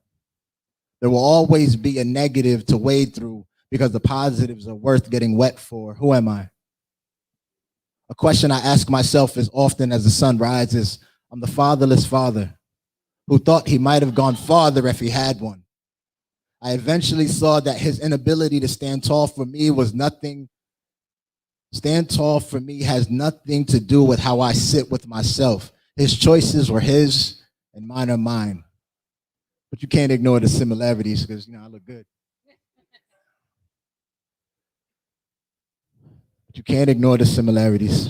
There will always be a negative to wade through because the positives are worth getting wet for. Who am I? A question I ask myself as often as the sun rises. I'm the fatherless father who thought he might have gone farther if he had one. I eventually saw that his inability to stand tall for me was nothing. Stand tall for me has nothing to do with how I sit with myself. His choices were his and mine are mine. But you can't ignore the similarities because, I look good. But you can't ignore the similarities.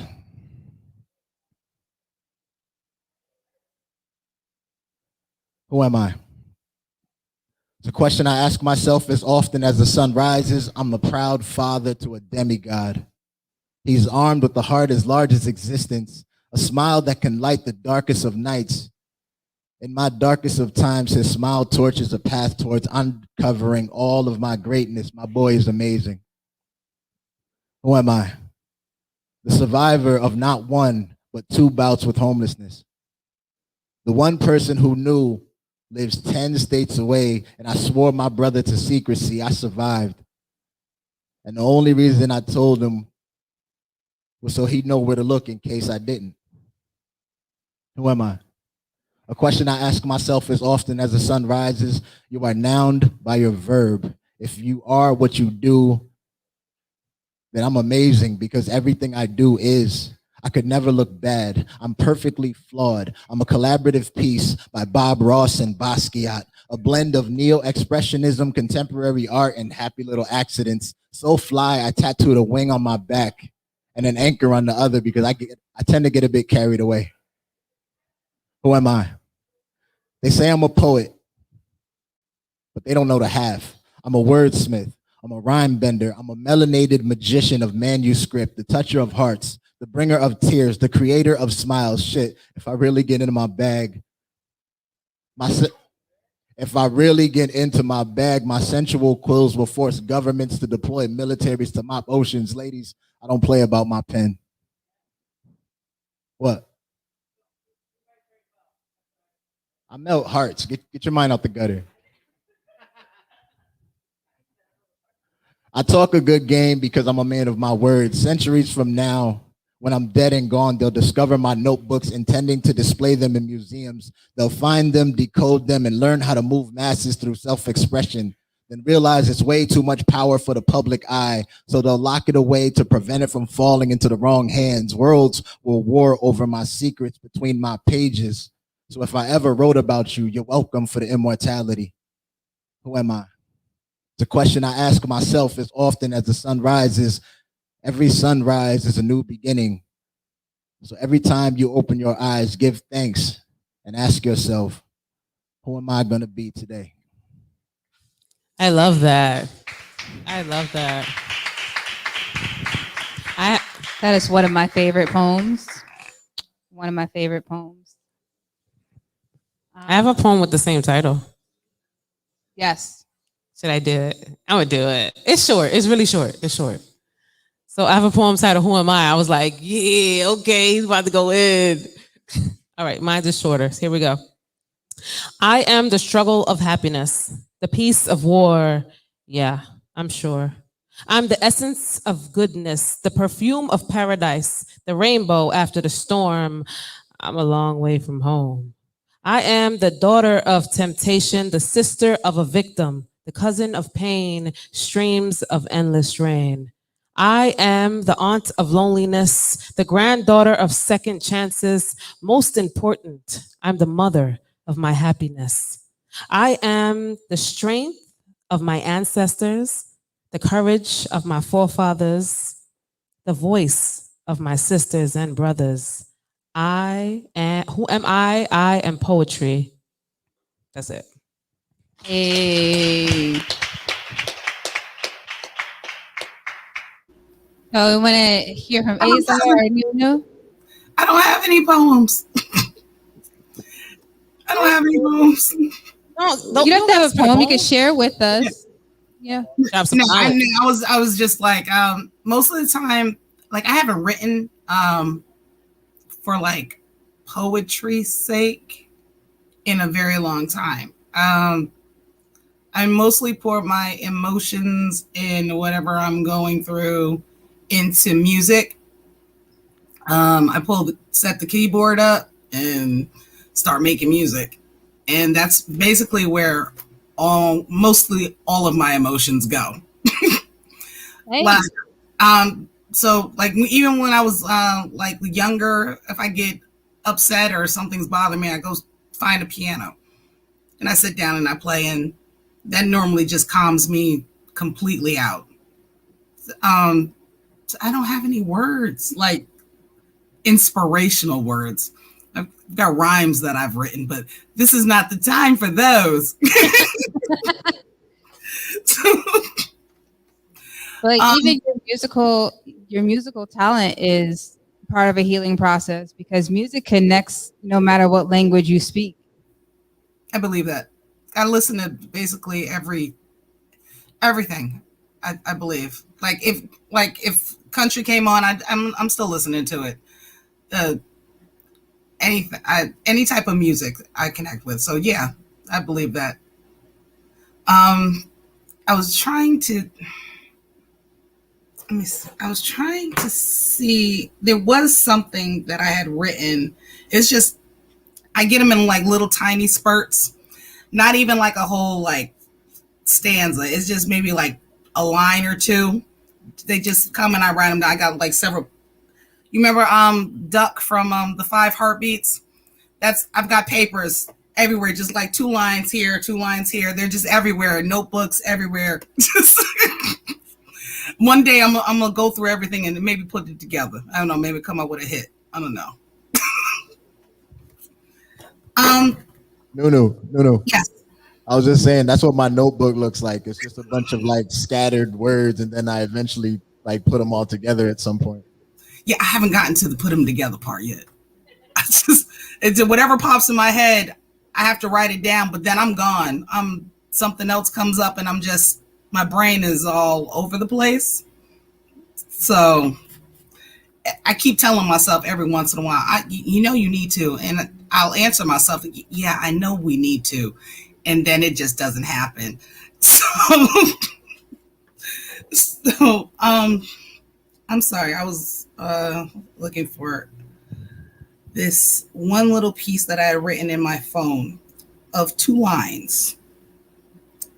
Who am I? It's a question I ask myself as often as the sun rises. I'm a proud father to a demigod. He's armed with a heart as large as existence, a smile that can light the darkest of nights. In my darkest of times, his smile torches a path towards uncovering all of my greatness. My boy is amazing. Who am I? The survivor of not one, but 2 bouts with homelessness. The one person who knew lives 10 states away, and I swore my brother to secrecy. I survived. And the only reason I told him was so he'd know where to look in case I didn't. Who am I? A question I ask myself as often as the sun rises. You are noun by your verb. If you are what you do, then I'm amazing because everything I do is. I could never look bad. I'm perfectly flawed. I'm a collaborative piece by Bob Ross and Basquiat, a blend of neo-expressionism, contemporary art, and happy little accidents. So fly, I tattooed a wing on my back and an anchor on the other because I tend to get a bit carried away. Who am I? They say I'm a poet, but they don't know the half. I'm a wordsmith. I'm a rhyme bender. I'm a melanated magician of manuscript, the toucher of hearts, the bringer of tears, the creator of smiles. Shit, if I really get into my bag, my sensual quills will force governments to deploy militaries to mop oceans. Ladies, I don't play about my pen. What? I melt hearts. Get your mind out the gutter. I talk a good game because I'm a man of my word. Centuries from now, when I'm dead and gone, they'll discover my notebooks intending to display them in museums. They'll find them, decode them, and learn how to move masses through self-expression. Then realize it's way too much power for the public eye, so they'll lock it away to prevent it from falling into the wrong hands. Worlds will war over my secrets between my pages. So if I ever wrote about you, you're welcome for the immortality. Who am I? It's a question I ask myself as often as the sun rises. Every sunrise is a new beginning. So every time you open your eyes, give thanks and ask yourself, who am I going to be today? I love that. I love that. That is one of my favorite poems. One of my favorite poems. I have a poem with the same title. Yes. Should I do it? I would do it. It's short. It's really short. It's short. So I have a poem titled Who Am I? was like, yeah, okay, he's about to go in. All right, mine's is shorter. So here we go. I am the struggle of happiness, the peace of war. Yeah, I'm sure. I'm the essence of goodness, the perfume of paradise, the rainbow after the storm. I'm a long way from home. I am the daughter of temptation, the sister of a victim, the cousin of pain, streams of endless rain. I am the aunt of loneliness, the granddaughter of second chances. Most important, I'm the mother of my happiness. I am the strength of my ancestors, the courage of my forefathers, the voice of my sisters and brothers. Who am I? I am poetry. That's it. Hey. So we want to hear from Asa or Nunu. I don't have any poems. I don't have any poems. You don't have a poem you can share with us. Yeah. No, I was just like, most of the time, like I haven't written for like poetry's sake in a very long time. I mostly pour my emotions and whatever I'm going through into music. I set the keyboard up and start making music. And that's basically where mostly all of my emotions go. Nice. So like even when I was like younger, if I get upset or something's bothering me, I go find a piano and I sit down and I play, and that normally just calms me completely out. So I don't have any words, like inspirational words. I've got rhymes that I've written, but this is not the time for those. But even your musical talent is part of a healing process, because music connects no matter what language you speak. I believe that. I listen to basically everything. I believe. Like if country came on, I'm still listening to it. Any type of music I connect with. So yeah, I believe that. I was trying to see, there was something that I had written. It's just I get them in like little tiny spurts, not even like a whole like stanza. It's just maybe like a line or two. They just come and I write them down. I got like several. You remember Duck from the 5 Heartbeats? I've got papers everywhere, just like 2 lines here, 2 lines here. They're just everywhere, notebooks everywhere. One day I'm gonna go through everything and maybe put it together. I don't know, maybe come up with a hit. I don't know. No. Yes. I was just saying that's what my notebook looks like. It's just a bunch of like scattered words, and then I eventually like put them all together at some point. Yeah, I haven't gotten to the put them together part yet. It's whatever pops in my head, I have to write it down, but then I'm gone. Something else comes up and my brain is all over the place. So I keep telling myself every once in a while, you need to, and I'll answer myself, yeah, I know we need to. And then it just doesn't happen. So I'm sorry. I was looking for this one little piece that I had written in my phone of 2 lines.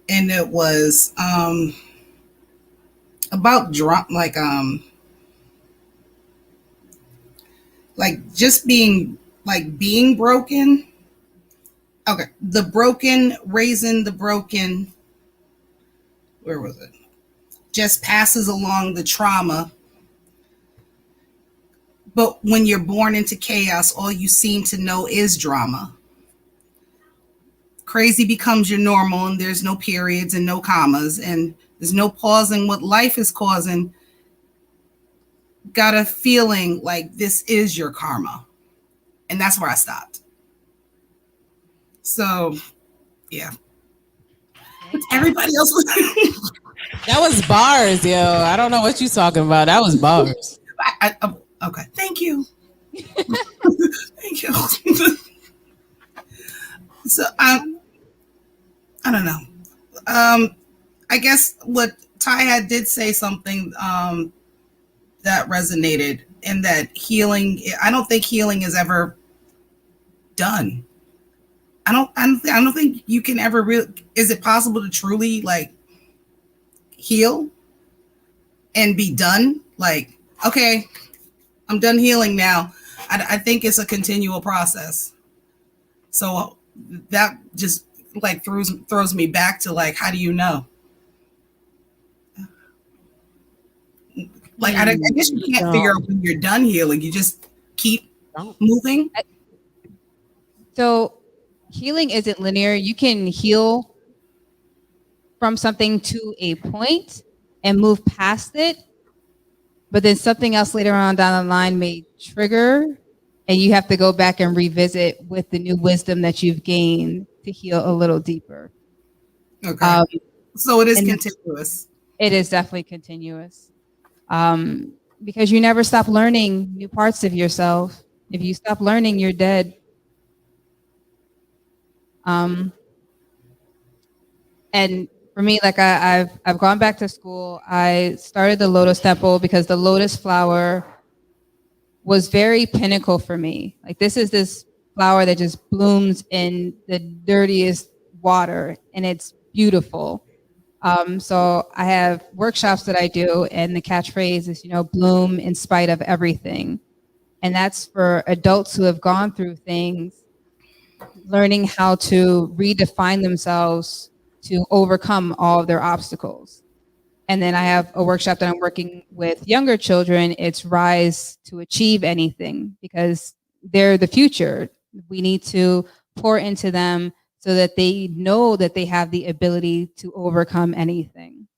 And it was about like just being broken. Okay. The broken, raising the broken. Where was it? Just passes along the trauma. But when you're born into chaos, all you seem to know is drama. Crazy becomes your normal, and there's no periods and no commas, and there's no pausing what life is causing. Got a feeling like this is your karma. And that's where I stopped. So, yeah. Everybody else was... That was bars, yo. I don't know what you talking about. That was bars. Okay. Thank you. Thank you. So I don't know. I guess what Ty did say something that resonated, in that healing. I don't think healing is ever done. I don't think you can ever really. Is it possible to truly like heal and be done? Like, okay, I'm done healing now. I think it's a continual process. So that just like throws me back to like, how do you know? Like, I guess you can't figure out when you're done healing. You just keep moving. So healing isn't linear. You can heal from something to a point and move past it, but then something else later on down the line may trigger, and you have to go back and revisit with the new wisdom that you've gained to heal a little deeper. Okay. So it is and continuous. It is definitely continuous. Because you never stop learning new parts of yourself. If you stop learning, you're dead. And for me, like I've gone back to school. I started the Lotus Temple because the lotus flower was very pinnacle for me. Like this flower that just blooms in the dirtiest water, and it's beautiful. So I have workshops that I do, and the catchphrase is, bloom in spite of everything. And that's for adults who have gone through things, learning how to redefine themselves to overcome all of their obstacles. And then I have a workshop that I'm working with younger children. It's Rise to Achieve Anything, because they're the future. We need to pour into them so that they know that they have the ability to overcome anything.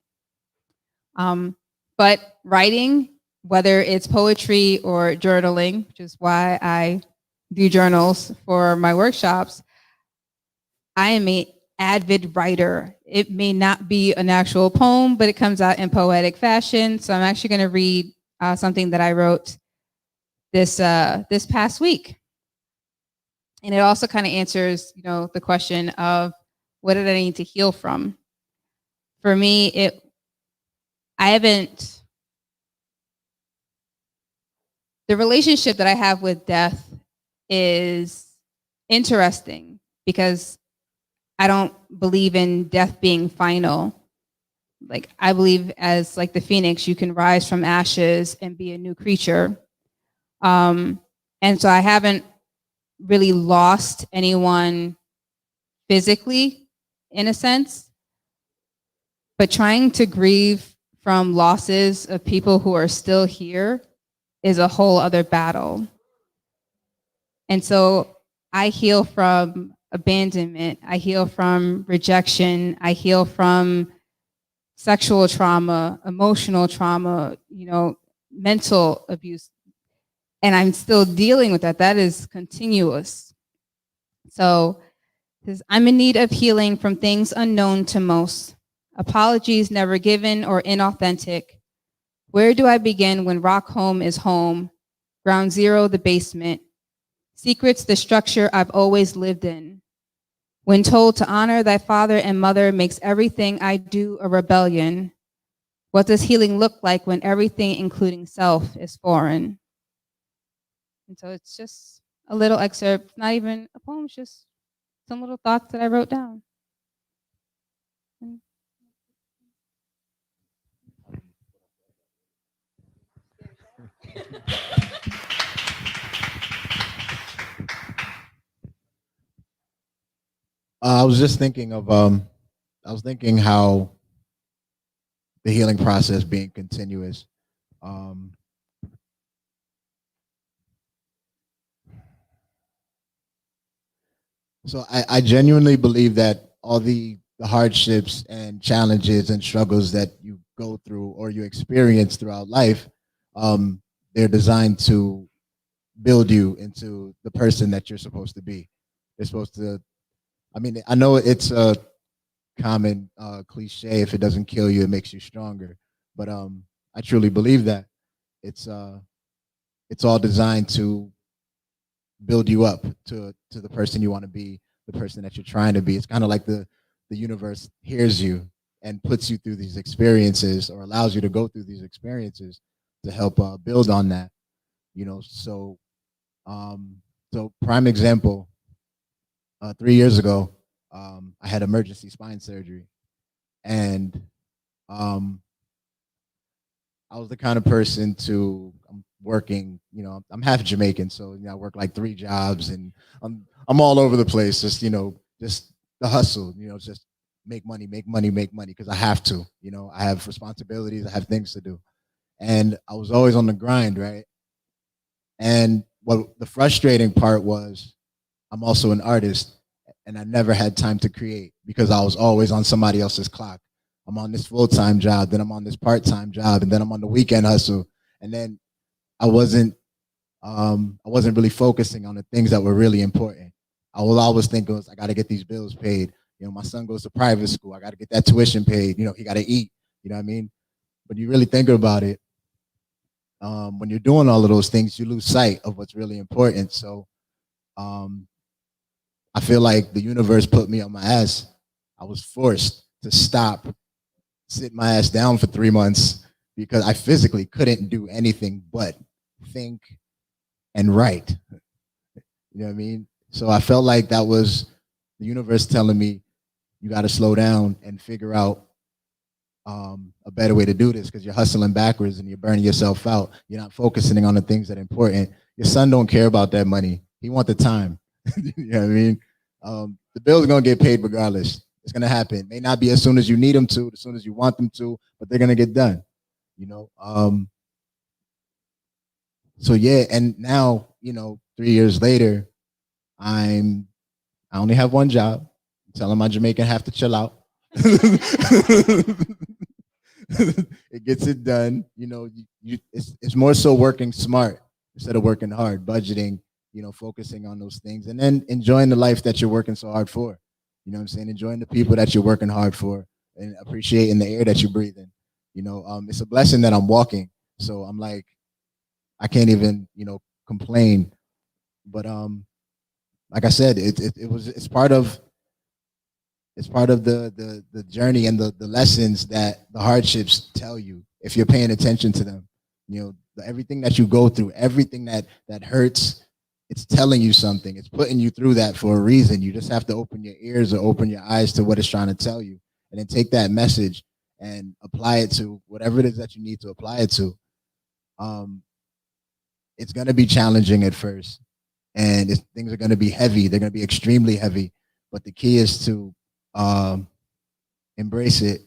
But writing, whether it's poetry or journaling, which is why I do journals for my workshops, I am an avid writer. It may not be an actual poem, but it comes out in poetic fashion. So I'm actually going to read something that I wrote this past week. And it also kind of answers, the question of what did I need to heal from? For me, the relationship that I have with death is interesting because I don't believe in death being final. Like, I believe as like the phoenix, you can rise from ashes and be a new creature. And so I haven't really lost anyone physically, in a sense, but trying to grieve from losses of people who are still here is a whole other battle. And so I heal from abandonment, I heal from rejection, I heal from sexual trauma, emotional trauma, mental abuse. And I'm still dealing with that. That is continuous. So I'm in need of healing from things unknown to most. Apologies never given or inauthentic. Where do I begin when rock home is home? Ground zero, the basement. Secrets, the structure I've always lived in. When told to honor thy father and mother makes everything I do a rebellion. What does healing look like when everything, including self, is foreign? And so it's just a little excerpt, not even a poem, it's just some little thoughts that I wrote down. I was just thinking of how the healing process being continuous. So I genuinely believe that all the hardships and challenges and struggles that you go through or you experience throughout life, they're designed to build you into the person that you're supposed to be. They're supposed to, I know it's a common cliche, if it doesn't kill you, it makes you stronger. But I truly believe that it's all designed to build you up to the person you want to be, the person that you're trying to be. It's kind of like the universe hears you and puts you through these experiences, or allows you to go through these experiences to help build on that. So prime example, 3 years ago, I had emergency spine surgery, and I was the kind of person to working, I'm half Jamaican, so I work like 3 jobs, and I'm all over the place, just just the hustle, just make money, because I have to, I have responsibilities, I have things to do, and I was always on the grind, right? And what the frustrating part was, I'm also an artist, and I never had time to create because I was always on somebody else's clock. I'm on this full-time job, then I'm on this part-time job, and then I'm on the weekend hustle. And then I wasn't really focusing on the things that were really important. I was always thinking was I got to get these bills paid. You know, my son goes to private school. I got to get that tuition paid. You know, he got to eat. You know what I mean? When you really think about it, when you're doing all of those things, you lose sight of what's really important. So I feel like the universe put me on my ass. I was forced to stop, sit my ass down for 3 months because I physically couldn't do anything but think and write. You know what I mean? So I felt like that was the universe telling me, you got to slow down and figure out a better way to do this because you're hustling backwards and you're burning yourself out. You're not focusing on the things that are important. Your son don't care about that money. He want the time. You know what I mean? The bill's going to get paid regardless. It's going to happen. It may not be as soon as you need them to, as soon as you want them to, but they're going to get done. You know? So yeah, and now, you know, 3 years later, I only have one job. I'm telling my Jamaican have to chill out. It gets it done. You know, it's more so working smart instead of working hard, budgeting, you know, focusing on those things, and then enjoying the life that you're working so hard for. You know what I'm saying? Enjoying the people that you're working hard for and appreciating the air that you breathe in. You know, it's a blessing that I'm walking. So I'm like, I can't even, you know, complain. But like I said, it's part of the journey and the lessons that the hardships tell you if you're paying attention to them. You know, everything that you go through, everything that hurts, it's telling you something. It's putting you through that for a reason. You just have to open your ears or open your eyes to what it's trying to tell you, and then take that message and apply it to whatever it is that you need to apply it to. It's going to be challenging at first, and things are going to be heavy. They're going to be extremely heavy, but the key is to embrace it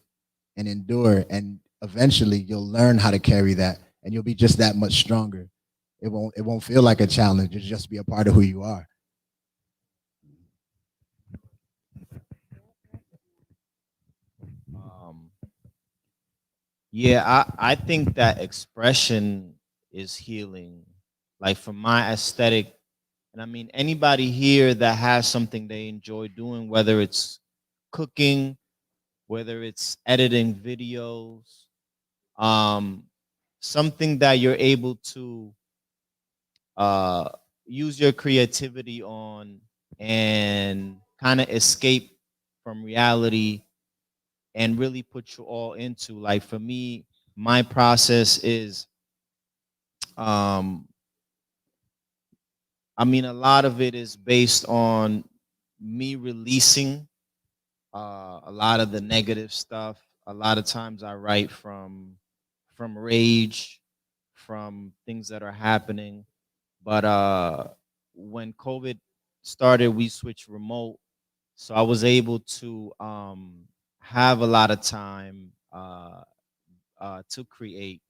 and endure, and eventually you'll learn how to carry that, and you'll be just that much stronger. It won't feel like a challenge. It'll just be a part of who you are. Yeah, I think that expression is healing. Like for my aesthetic, and I mean anybody here that has something they enjoy doing, whether it's cooking, whether it's editing videos, something that you're able to use your creativity on and kind of escape from reality and really put you all into. Like for me, my process is I mean, a lot of it is based on me releasing a lot of the negative stuff. A lot of times I write from rage, from things that are happening. But when COVID started, we switched remote, so I was able to have a lot of time to create,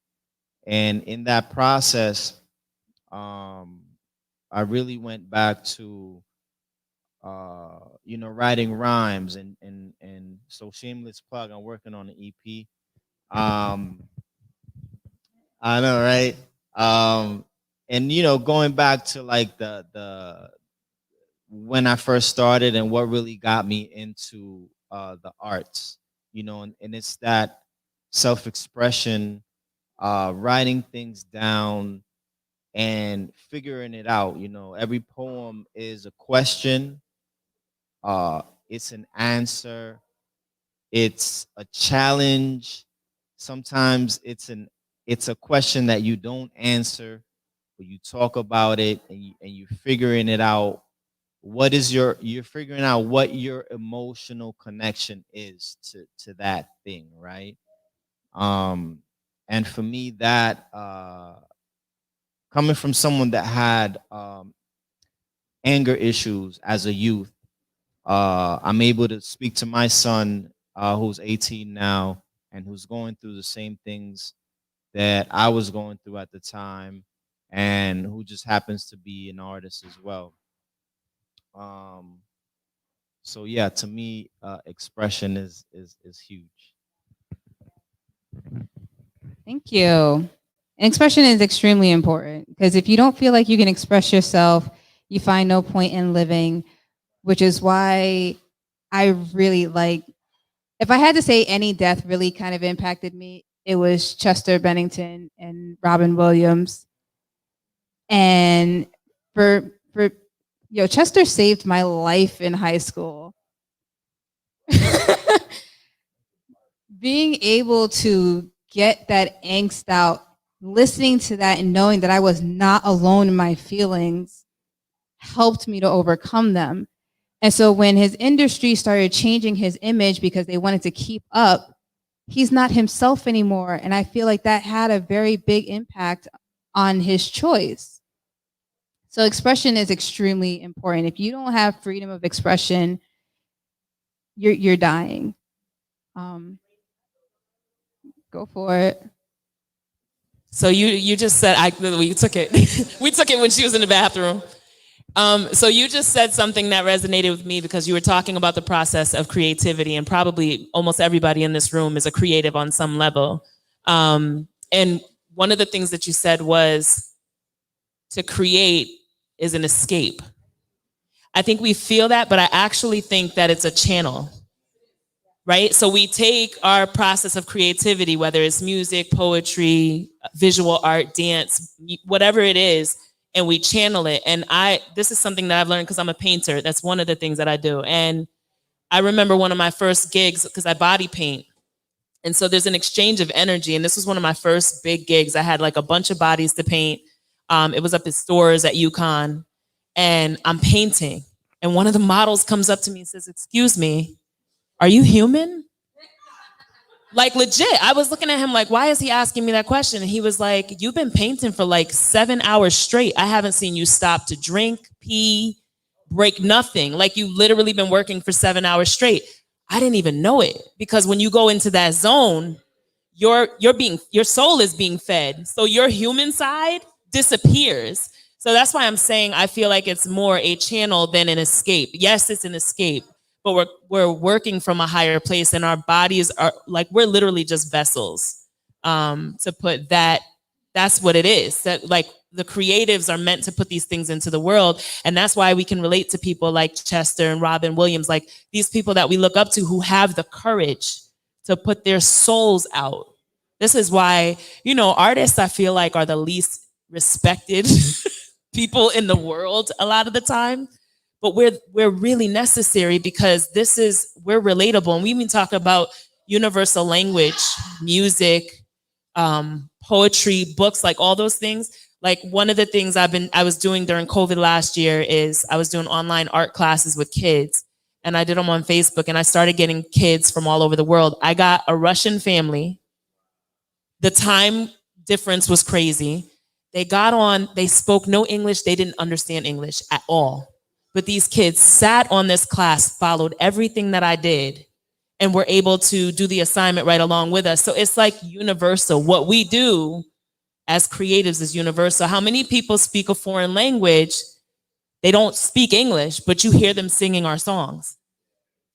and in that process, I really went back to you know, writing rhymes, and so shameless plug, I'm working on an EP. I know, right? And you know, going back to like the when I first started and what really got me into the arts, you know, and it's that self-expression, writing things down and figuring it out. You know, every poem is a question, it's an answer, it's a challenge. Sometimes it's a question that you don't answer, but you talk about it, and you're figuring it out. You're figuring out what your emotional connection is to that thing, right? And for me, that coming from someone that had anger issues as a youth, I'm able to speak to my son, who's 18 now, and who's going through the same things that I was going through at the time, and who just happens to be an artist as well. So yeah, to me, expression is huge. Thank you. And expression is extremely important because if you don't feel like you can express yourself, you find no point in living, which is why I really like, if I had to say any death really kind of impacted me, it was Chester Bennington and Robin Williams. And Chester saved my life in high school. Being able to get that angst out, listening to that and knowing that I was not alone in my feelings helped me to overcome them. And so when his industry started changing his image because they wanted to keep up, he's not himself anymore. And I feel like that had a very big impact on his choice. So expression is extremely important. If you don't have freedom of expression, you're dying. Go for it. So you just said we took it. We took it when she was in the bathroom. So you just said something that resonated with me because you were talking about the process of creativity, and probably almost everybody in this room is a creative on some level. And one of the things that you said was to create is an escape. I think we feel that, but I actually think that it's a channel, right? So we take our process of creativity, whether it's music, poetry, visual art, dance, whatever it is, and we channel it. And this is something that I've learned because I'm a painter. That's one of the things that I do. And I remember one of my first gigs, because I body paint. And so there's an exchange of energy. And this was one of my first big gigs. I had like a bunch of bodies to paint. It was up at stores at UConn. And I'm painting. And one of the models comes up to me and says, "Excuse me, are you human?" Like legit. I was looking at him like, why is he asking me that question? And he was like, "You've been painting for like 7 hours straight. I haven't seen you stop to drink, pee, break, nothing. Like you literally been working for 7 hours straight." I didn't even know it, because when you go into that zone, your soul is being fed. So your human side disappears. So that's why I'm saying I feel like it's more a channel than an escape. Yes, it's an escape, but we're working from a higher place, and our bodies are like, we're literally just vessels. To put that, that's what it is. That like the creatives are meant to put these things into the world. And that's why we can relate to people like Chester and Robin Williams, like these people that we look up to who have the courage to put their souls out. This is why, artists I feel like are the least respected people in the world a lot of the time. But we're really necessary because we're relatable. And we even talk about universal language, music, poetry, books, like all those things. Like one of the things I was doing during COVID last year is I was doing online art classes with kids, and I did them on Facebook, and I started getting kids from all over the world. I got a Russian family. The time difference was crazy. They got on, they spoke no English. They didn't understand English at all. But these kids sat on this class, followed everything that I did, and were able to do the assignment right along with us. So it's like universal. What we do as creatives is universal. How many people speak a foreign language? They don't speak English, but you hear them singing our songs,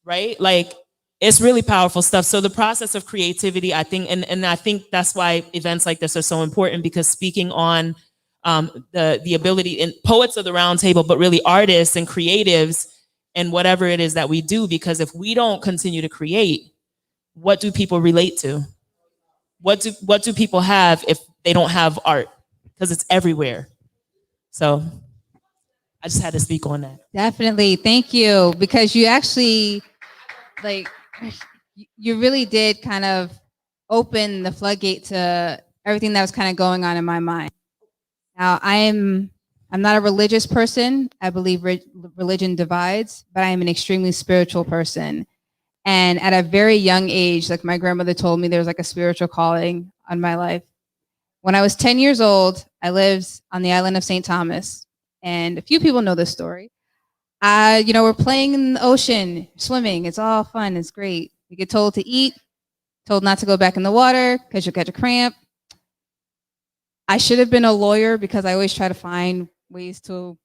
right? Like, it's really powerful stuff. So the process of creativity, I think, and I think that's why events like this are so important, because speaking on the ability, and poets of the round table, but really artists and creatives and whatever it is that we do, because if we don't continue to create, what do people relate to? What do people have if they don't have art? Because it's everywhere. So I just had to speak on that. Definitely. Thank you. Because you actually, you really did kind of open the floodgate to everything that was kind of going on in my mind. Now, I'm not a religious person. I believe religion divides, but I am an extremely spiritual person. And at a very young age, like my grandmother told me, there was like a spiritual calling on my life. When I was 10 years old, I lived on the island of St. Thomas. And a few people know this story. We're playing in the ocean, swimming. It's all fun. It's great. We get told to eat, told not to go back in the water because you'll catch a cramp. I should have been a lawyer because I always try to find ways to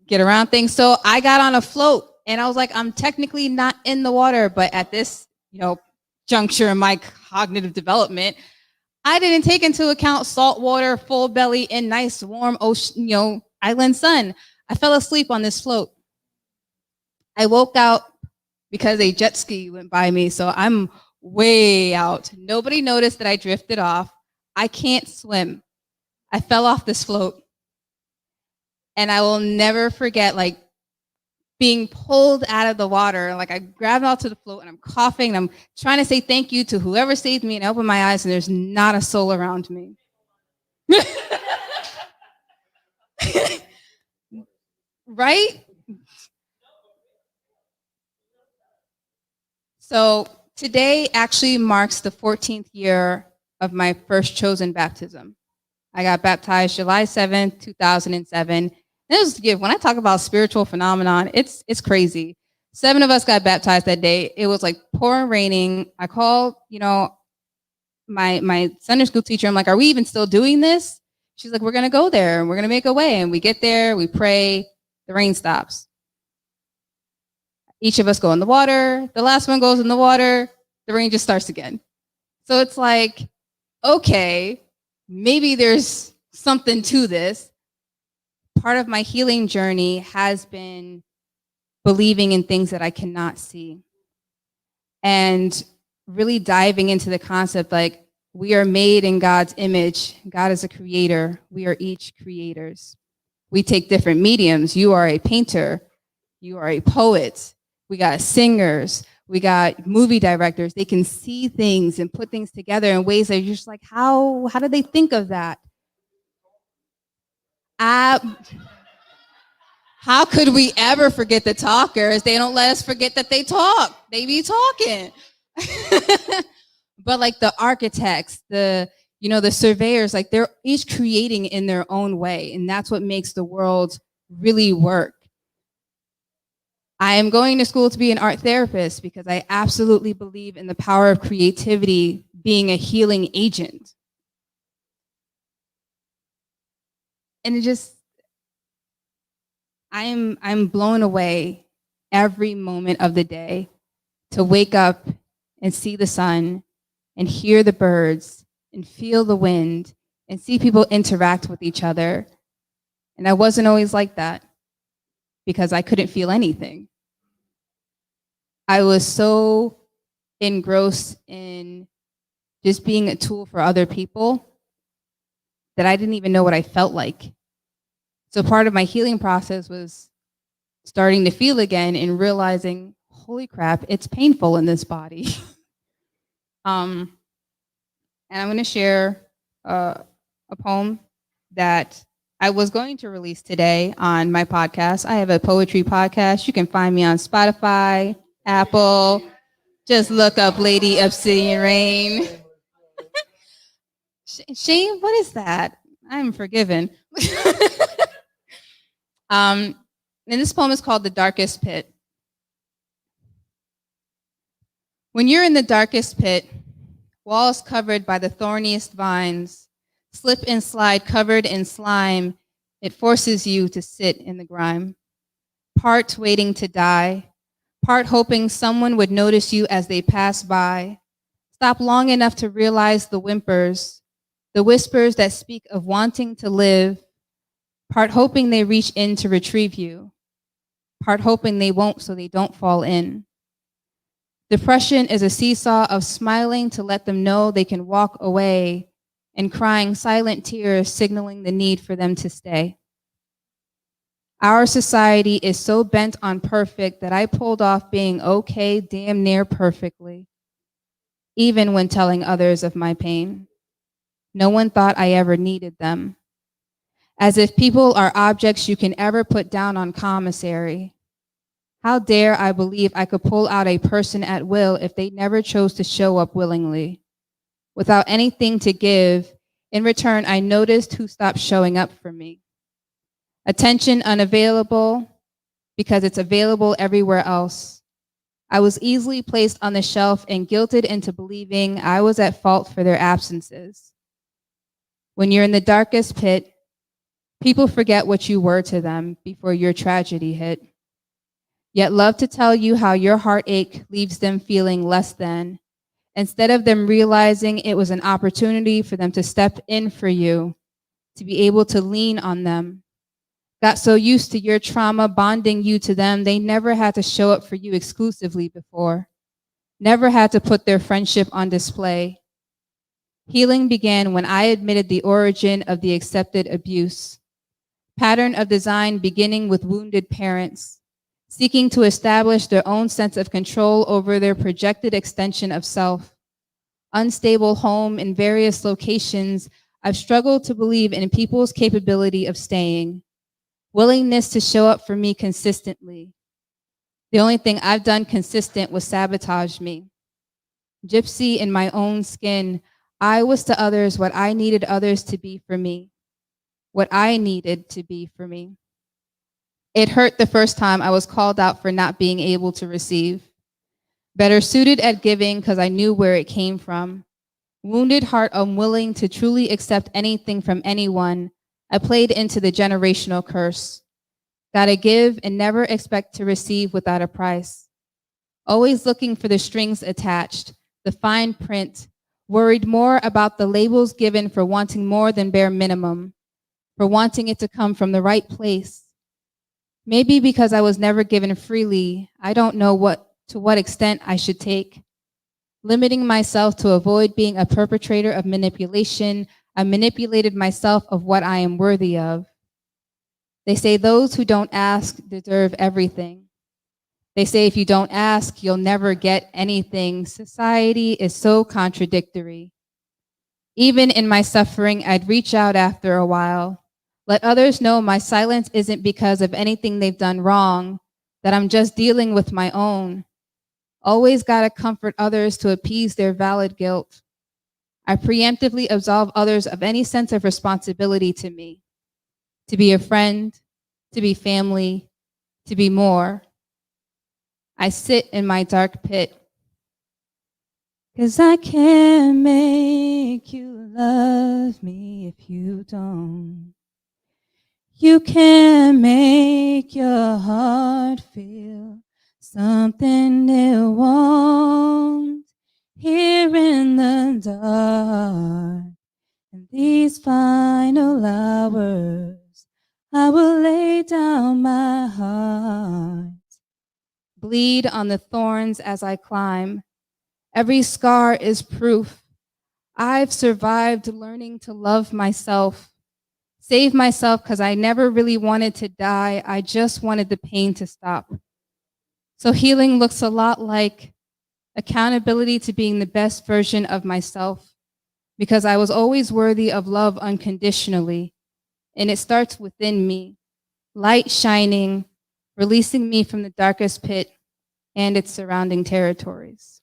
get around things. So I got on a float and I was like, I'm technically not in the water, but at this, juncture in my cognitive development, I didn't take into account salt water, full belly, and nice warm ocean, island sun. I fell asleep on this float. I woke out because a jet ski went by me, so I'm way out. Nobody noticed that I drifted off. I can't swim. I fell off this float. And I will never forget, like, being pulled out of the water. Like, I grabbed onto the float and I'm coughing and I'm trying to say thank you to whoever saved me, and I open my eyes and there's not a soul around me. Right? So today actually marks the 14th year of my first chosen baptism. I got baptized July 7th, 2007. It was a gift. When I talk about spiritual phenomenon, it's crazy. 7 of us got baptized that day. It was like pouring raining. I called, my Sunday school teacher. I'm like, are we even still doing this? She's like, we're going to go there and we're going to make a way. And we get there, we pray, the rain stops. Each of us go in the water. The last one goes in the water. The rain just starts again. So it's like, okay, maybe there's something to this. Part of my healing journey has been believing in things that I cannot see. And really diving into the concept, like, we are made in God's image. God is a creator. We are each creators. We take different mediums. You are a painter. You are a poet. We got singers. We got movie directors. They can see things and put things together in ways that you're just like, how did they think of that? How could we ever forget the talkers? They don't let us forget that they talk. They be talking. But like the architects, the surveyors, like, they're each creating in their own way. And that's what makes the world really work. I am going to school to be an art therapist because I absolutely believe in the power of creativity being a healing agent. And I'm blown away every moment of the day to wake up and see the sun and hear the birds and feel the wind and see people interact with each other. And I wasn't always like that because I couldn't feel anything. I was so engrossed in just being a tool for other people that I didn't even know what I felt like. So part of my healing process was starting to feel again and realizing, holy crap, it's painful in this body. And I'm going to share a poem that I was going to release today on my podcast. I have a poetry podcast. You can find me on Spotify, Apple. Just look up Lady Obsidian Rain. Shane, what is that? I'm forgiven. And this poem is called The Darkest Pit. When you're in the darkest pit, walls covered by the thorniest vines, slip and slide covered in slime, it forces you to sit in the grime. Part waiting to die, part hoping someone would notice you as they pass by. Stop long enough to realize the whimpers, the whispers that speak of wanting to live, part hoping they reach in to retrieve you, part hoping they won't so they don't fall in. Depression is a seesaw of smiling to let them know they can walk away and crying silent tears signaling the need for them to stay. Our society is so bent on perfect that I pulled off being okay damn near perfectly, even when telling others of my pain. No one thought I ever needed them. As if people are objects you can ever put down on commissary. How dare I believe I could pull out a person at will if they never chose to show up willingly? Without anything to give, in return, I noticed who stopped showing up for me. Attention unavailable because it's available everywhere else. I was easily placed on the shelf and guilted into believing I was at fault for their absences. When you're in the darkest pit, people forget what you were to them before your tragedy hit. Yet love to tell you how your heartache leaves them feeling less than, instead of them realizing it was an opportunity for them to step in for you, to be able to lean on them. Got so used to your trauma bonding you to them, they never had to show up for you exclusively before, never had to put their friendship on display. Healing began when I admitted the origin of the accepted abuse. Pattern of design beginning with wounded parents, seeking to establish their own sense of control over their projected extension of self. Unstable home in various locations, I've struggled to believe in people's capability of staying. Willingness to show up for me consistently. The only thing I've done consistent was sabotage me. Gypsy in my own skin, I was to others what I needed others to be for me. What I needed to be for me. It hurt the first time I was called out for not being able to receive. Better suited at giving because I knew where it came from. Wounded heart unwilling to truly accept anything from anyone, I played into the generational curse. Gotta give and never expect to receive without a price. Always looking for the strings attached, the fine print, worried more about the labels given for wanting more than bare minimum, for wanting it to come from the right place. Maybe because I was never given freely, I don't know to what extent I should take. Limiting myself to avoid being a perpetrator of manipulation, I manipulated myself of what I am worthy of. They say those who don't ask deserve everything. They say if you don't ask, you'll never get anything. Society is so contradictory. Even in my suffering, I'd reach out after a while. Let others know my silence isn't because of anything they've done wrong, that I'm just dealing with my own. Always gotta comfort others to appease their valid guilt. I preemptively absolve others of any sense of responsibility to me, to be a friend, to be family, to be more. I sit in my dark pit, 'cause I can't make you love me if you don't. You can't make your heart feel something it won't. Here in the dark, in these final hours, I will lay down my heart. Bleed on the thorns as I climb. Every scar is proof. I've survived learning to love myself. Save myself because I never really wanted to die. I just wanted the pain to stop. So healing looks a lot like accountability to being the best version of myself, because I was always worthy of love unconditionally. And it starts within me, light shining, releasing me from the darkest pit and its surrounding territories.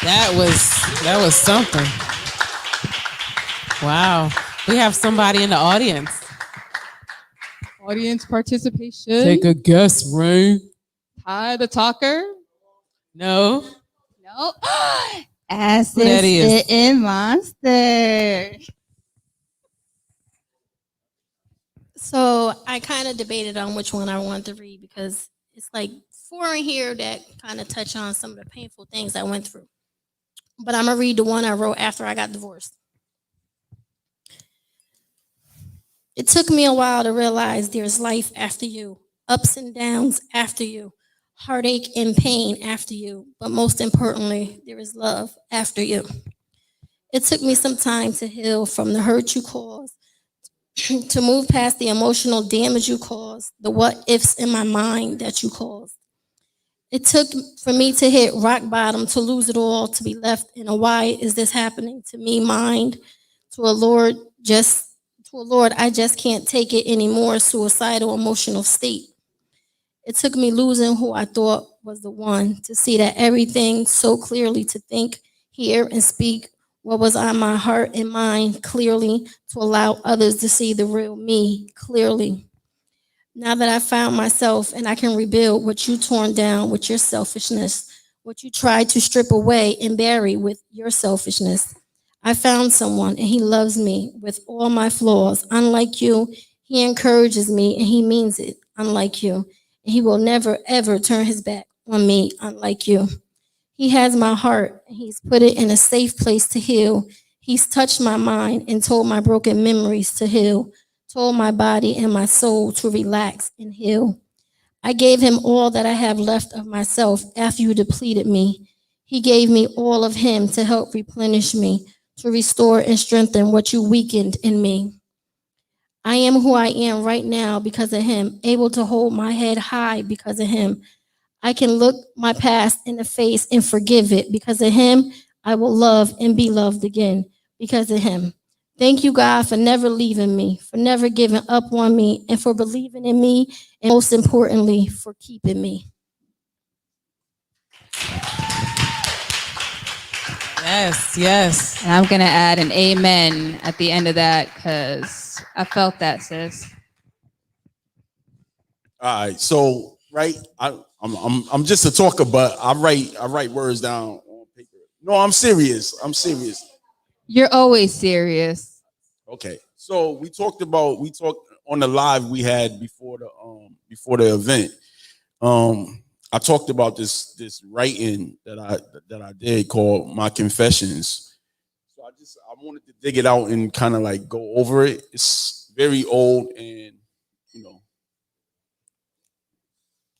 That was something. Wow. We have somebody in the audience. Audience participation. Take a guess, Ray. Ty the talker. No. No. Acid Who that is? Spitting Monster. So I kind of debated on which one I wanted to read because it's like 4 in here that kind of touch on some of the painful things I went through. But I'm going to read the one I wrote after I got divorced. It took me a while to realize there's life after you, ups and downs after you, heartache and pain after you, but most importantly, there is love after you. It took me some time to heal from the hurt you caused, to move past the emotional damage you caused, the what ifs in my mind that you caused. It took for me to hit rock bottom, to lose it all, to be left in a why is this happening to me mind, to a Lord, I just can't take it anymore, suicidal emotional state. It took me losing who I thought was the one to see that everything so clearly, to think, hear, and speak what was on my heart and mind clearly, to allow others to see the real me clearly. Now that I found myself and I can rebuild what you torn down with your selfishness, what you tried to strip away and bury with your selfishness. I found someone and he loves me with all my flaws. Unlike you, he encourages me and he means it, unlike you. And he will never, ever turn his back on me, unlike you. He has my heart. He's put it in a safe place to heal. He's touched my mind and told my broken memories to heal, told my body and my soul to relax and heal. I gave him all that I have left of myself after you depleted me. He gave me all of him to help replenish me, to restore and strengthen what you weakened in me. I am who I am right now because of him, able to hold my head high because of him. I can look my past in the face and forgive it. Because of him, I will love and be loved again because of him. Thank you, God, for never leaving me, for never giving up on me, and for believing in me, and most importantly, for keeping me. Yes, yes. And I'm going to add an amen at the end of that because I felt that, sis. All right, so right, I'm just a talker, but I write words down on paper. No, I'm serious. I'm serious. You're always serious. Okay, so we talked on the live we had before the event. I talked about this writing that I did called My Confessions. So I wanted to dig it out and kind of like go over it. It's very old, and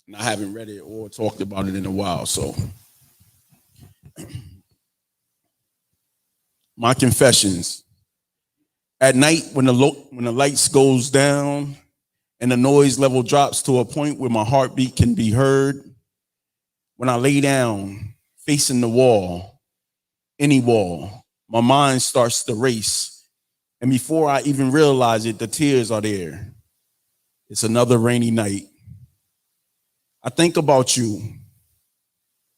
and I haven't read it or talked about it in a while. So My Confessions. At night, when the lights goes down and the noise level drops to a point where my heartbeat can be heard, when I lay down facing the wall, any wall, my mind starts to race. And before I even realize it, the tears are there. It's another rainy night. I think about you,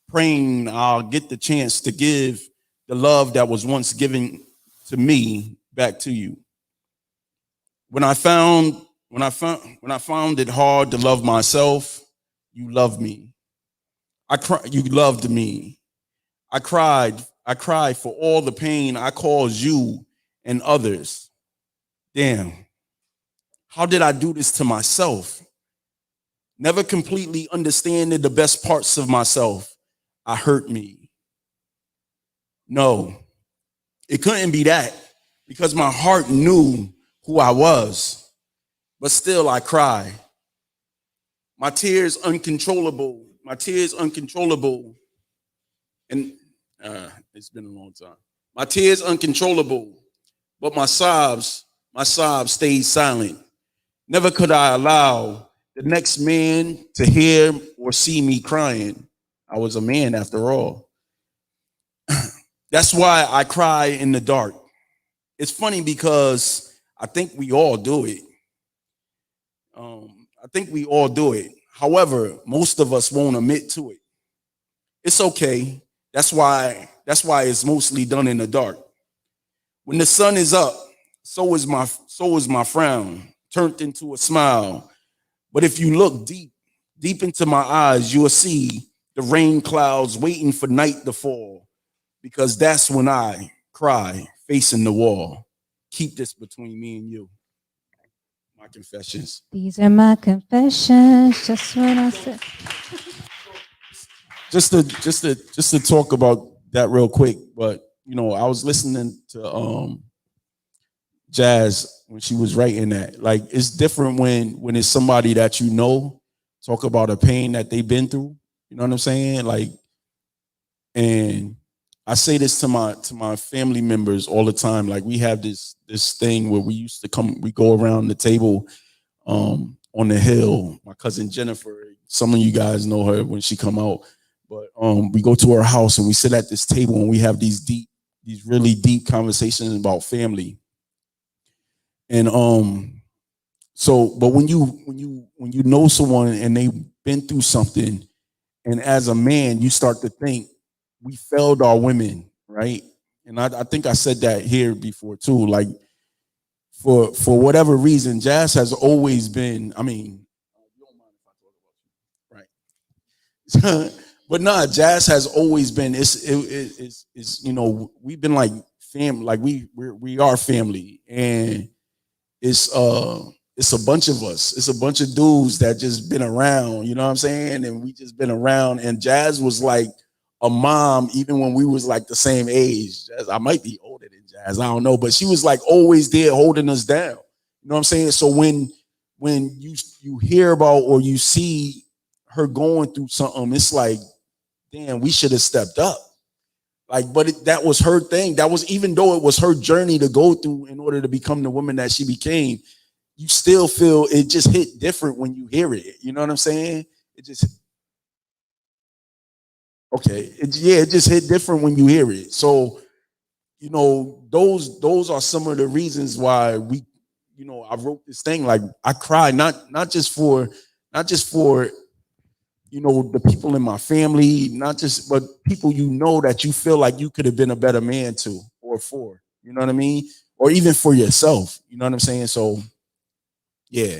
praying I'll get the chance to give the love that was once given to me back to you. When I found it hard to love myself, you loved me. You loved me. I cried for all the pain I caused you and others. Damn. How did I do this to myself? Never completely understanding the best parts of myself. I hurt me. No, it couldn't be that, because my heart knew who I was, but still I cry. My tears uncontrollable, and it's been a long time. My tears uncontrollable, but my sobs stayed silent. Never could I allow the next man to hear or see me crying. I was a man after all. That's why I cry in the dark. It's funny because I think we all do it. However, most of us won't admit to it. It's okay. That's why it's mostly done in the dark. When the sun is up, so is my frown turned into a smile. But if you look deep into my eyes, you will see the rain clouds waiting for night to fall, because that's when I cry facing the wall. Keep this between me and you. My confessions. These are my confessions. Just what I said. Just to talk about that real quick, but I was listening to Jazz when she was writing that. Like, it's different when it's somebody that talk about a pain that they've been through. You know what I'm saying? Like, and I say this to my family members all the time. Like, we have this thing where we go around the table on the hill. My cousin Jennifer, some of you guys know her when she come out. But we go to her house and we sit at this table and we have these really deep conversations about family. And but when you know someone and they've been through something, and as a man, you start to think, we failed our women, right? And I think I said that here before too. Like, for whatever reason, Jazz has always been, you don't mind if I talk about you, right? But nah, Jazz has always been, it's we've been like family, like we are family, and it's a bunch of us. It's a bunch of dudes that just been around, you know what I'm saying? And we just been around, and Jazz was like a mom, even when we was like the same age. I might be older than Jazz, I don't know, but she was like always there holding us down. You know what I'm saying? So when you hear about or you see her going through something, it's like, damn, we should have stepped up. Like, but that was her thing. That was, even though it was her journey to go through in order to become the woman that she became, you still feel it just hit different when you hear it. You know what I'm saying? It just, okay. It just hit different when you hear it. So, you know, those are some of the reasons why we, you know, I wrote this thing. Like, I cried, not just for, you know, the people in my family, but people, you know, that you feel like you could have been a better man to or for, you know what I mean? Or even for yourself, you know what I'm saying? So yeah,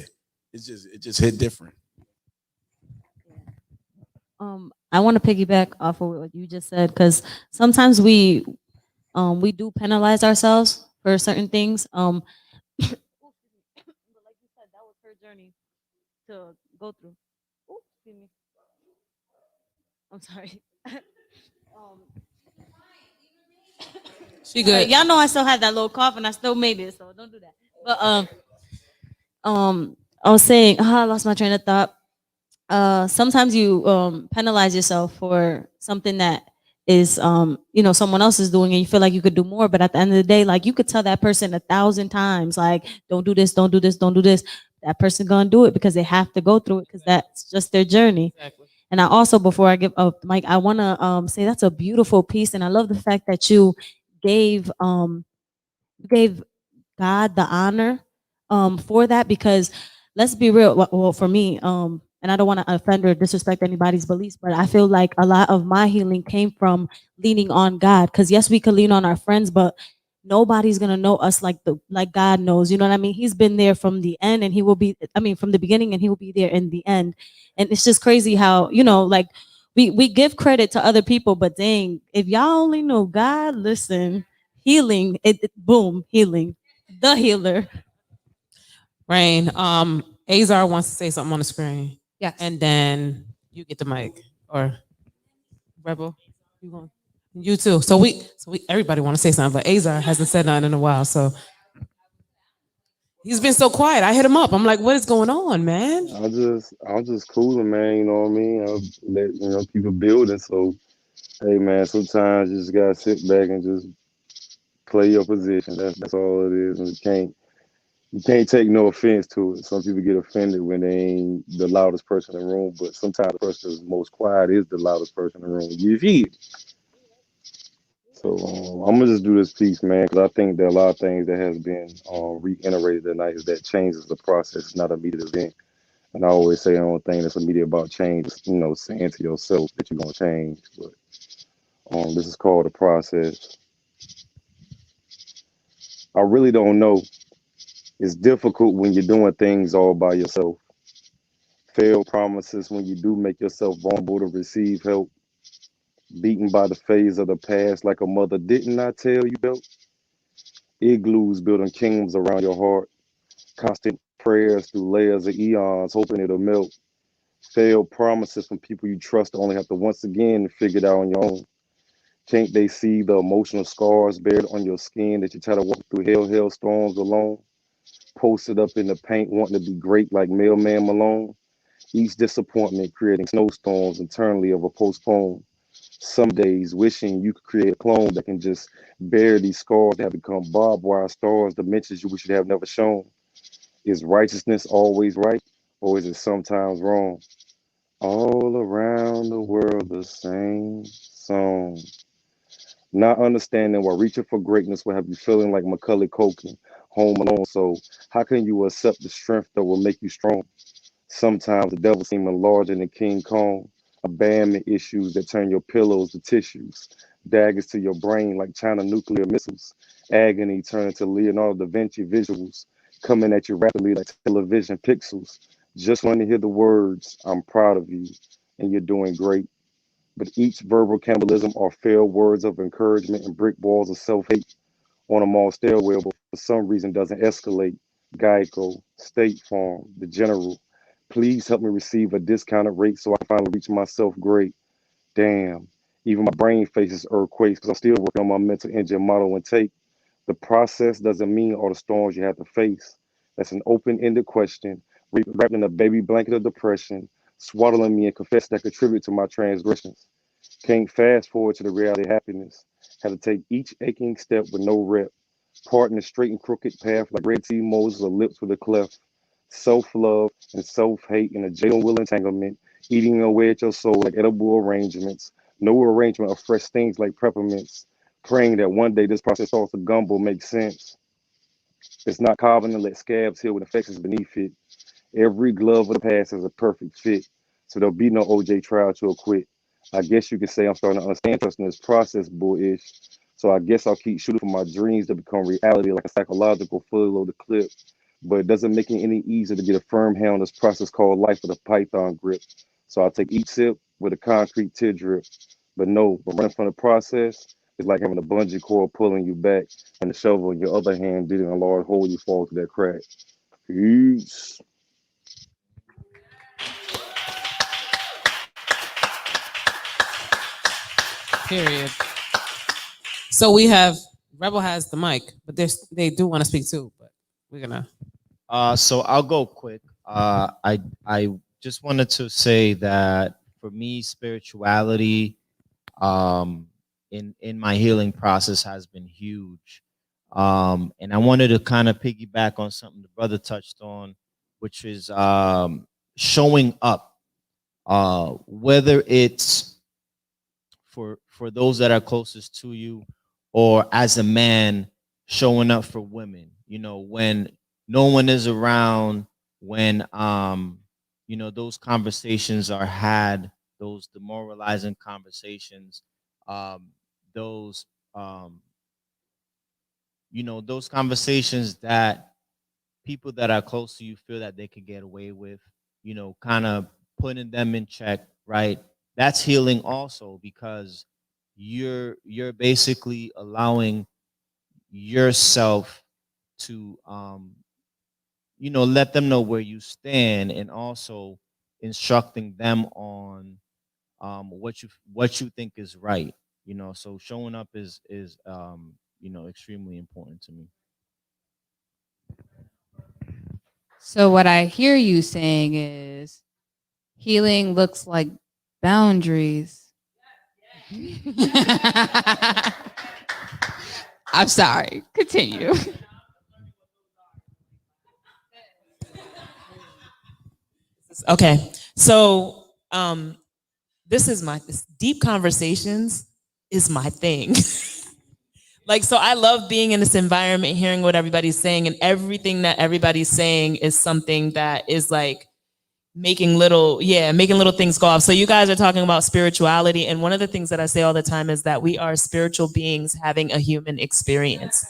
it just hit different. I want to piggyback off of what you just said, because sometimes we do penalize ourselves for certain things. But like you said, that was her journey to go through. Ooh, excuse me. I'm sorry. She good. Y'all know I still had that little cough and I still made it, so don't do that. But I was saying, I lost my train of thought. Sometimes you penalize yourself for something that is you know, someone else is doing and you feel like you could do more, but at the end of the day, like, you could tell that person 1,000 times, like, don't do this, don't do this, don't do this. That person gonna do it because they have to go through it, because that's just their journey. Exactly. And I also, before I give up, Mike, I want to say that's a beautiful piece, and I love the fact that you gave God the honor for that, because let's be real. Well, for me, and I don't want to offend or disrespect anybody's beliefs, but I feel like a lot of my healing came from leaning on God. Because yes, we could lean on our friends, but nobody's gonna know us like God knows. You know what I mean? He's been there from the end, and he will be. I mean, from the beginning, and he will be there in the end. And it's just crazy how, you know, like, we give credit to other people, but dang, if y'all only know God, listen, healing, boom, healing, the healer. Rain. Azar wants to say something on the screen. Yes. And then you get the mic. Or Rebel. You too. So we everybody want to say something, but Azar hasn't said nothing in a while. So he's been so quiet. I hit him up. I'm like, what is going on, man? I'm just cooling, man. You know what I mean? I'll let, you know, people building. So, hey, man, sometimes you just gotta sit back and just play your position. That's all it is. And you can't take no offense to it. Some people get offended when they ain't the loudest person in the room, but sometimes the person that's most quiet is the loudest person in the room. You hear it. So I'm gonna just do this piece, man, because I think there are a lot of things that has been reiterated tonight is that change is the process, not an immediate event. And I always say the only thing that's immediate about change is, you know, saying to yourself that you're gonna change. But this is called a process. I really don't know. It's difficult when you're doing things all by yourself. Failed promises when you do make yourself vulnerable to receive help. Beaten by the phase of the past like a mother didn't I tell you built. Igloos building kingdoms around your heart. Constant prayers through layers of eons, hoping it'll melt. Failed promises from people you trust only have to once again figure it out on your own. Can't they see the emotional scars buried on your skin that you try to walk through hailstorms alone? Posted up in the paint, wanting to be great like Mailman Malone. Each disappointment creating snowstorms internally of a postpone. Some days wishing you could create a clone that can just bear these scars that have become barbed wire stars, dimensions you wish you'd have never shown. Is righteousness always right, or is it sometimes wrong? All around the world, the same song. Not understanding why reaching for greatness will have you feeling like Macaulay Culkin, home alone. So, how can you accept the strength that will make you strong? Sometimes the devil seeming larger than King Kong. Abandonment issues that turn your pillows to tissues. Daggers to your brain like China nuclear missiles. Agony turning to Leonardo da Vinci visuals. Coming at you rapidly like television pixels. Just want to hear the words, I'm proud of you, and you're doing great. But each verbal cannibalism are failed words of encouragement and brick walls of self-hate on a mall stairwell, but for some reason doesn't escalate. Geico, State Farm, the General. Please help me receive a discounted rate so I finally reach myself great. Damn, Even my brain faces earthquakes because I'm still working on my mental engine model and take. The process doesn't mean all the storms you have to face. That's an open-ended question, wrapped in a baby blanket of depression, swaddling me and confess that contribute to my transgressions. Can't fast forward to the reality of happiness. Had to take each aching step with no rep. Parting the straight and crooked path like Red Sea Moses or lips with a cleft. Self-love and self-hate in a jail will entanglement, eating away at your soul like edible arrangements. No arrangement of fresh things like peppermints. Praying that one day this process starts to gumbo makes sense. It's not carving to let scabs heal with infections beneath it. Every glove of the past is a perfect fit, so there'll be no OJ trial to acquit. I guess you could say I'm starting to understand trust in this process, bullish. So I guess I'll keep shooting for my dreams to become reality like a psychological fully loaded clip. But it doesn't make it any easier to get a firm hand on this process called life with a python grip. So I'll take each sip with a concrete tear drip. But no, but running from the process is like having a bungee cord pulling you back and the shovel in your other hand digging a large hole you fall to that crack. Peace. Period. So we have Rebel has the mic, but they do want to speak too. But we're gonna. So I'll go quick. I just wanted to say that for me, spirituality, in my healing process has been huge. And I wanted to kind of piggyback on something the brother touched on, which is showing up, whether it's for those that are closest to you, or as a man showing up for women, you know, when no one is around, when you know, those conversations are had, those demoralizing conversations, those you know, those conversations that people that are close to you feel that they could get away with, you know, kind of putting them in check, right? That's healing also, because you're basically allowing yourself to you know, let them know where you stand, and also instructing them on what you think is right, you know. So showing up is you know, extremely important to me. So what I hear you saying is healing looks like boundaries. I'm sorry. Continue. Okay, so this deep conversations is my thing. Like, so I love being in this environment, hearing what everybody's saying, and everything that everybody's saying is something that is like making little things go off. So you guys are talking about spirituality, and one of the things that I say all the time is that we are spiritual beings having a human experience.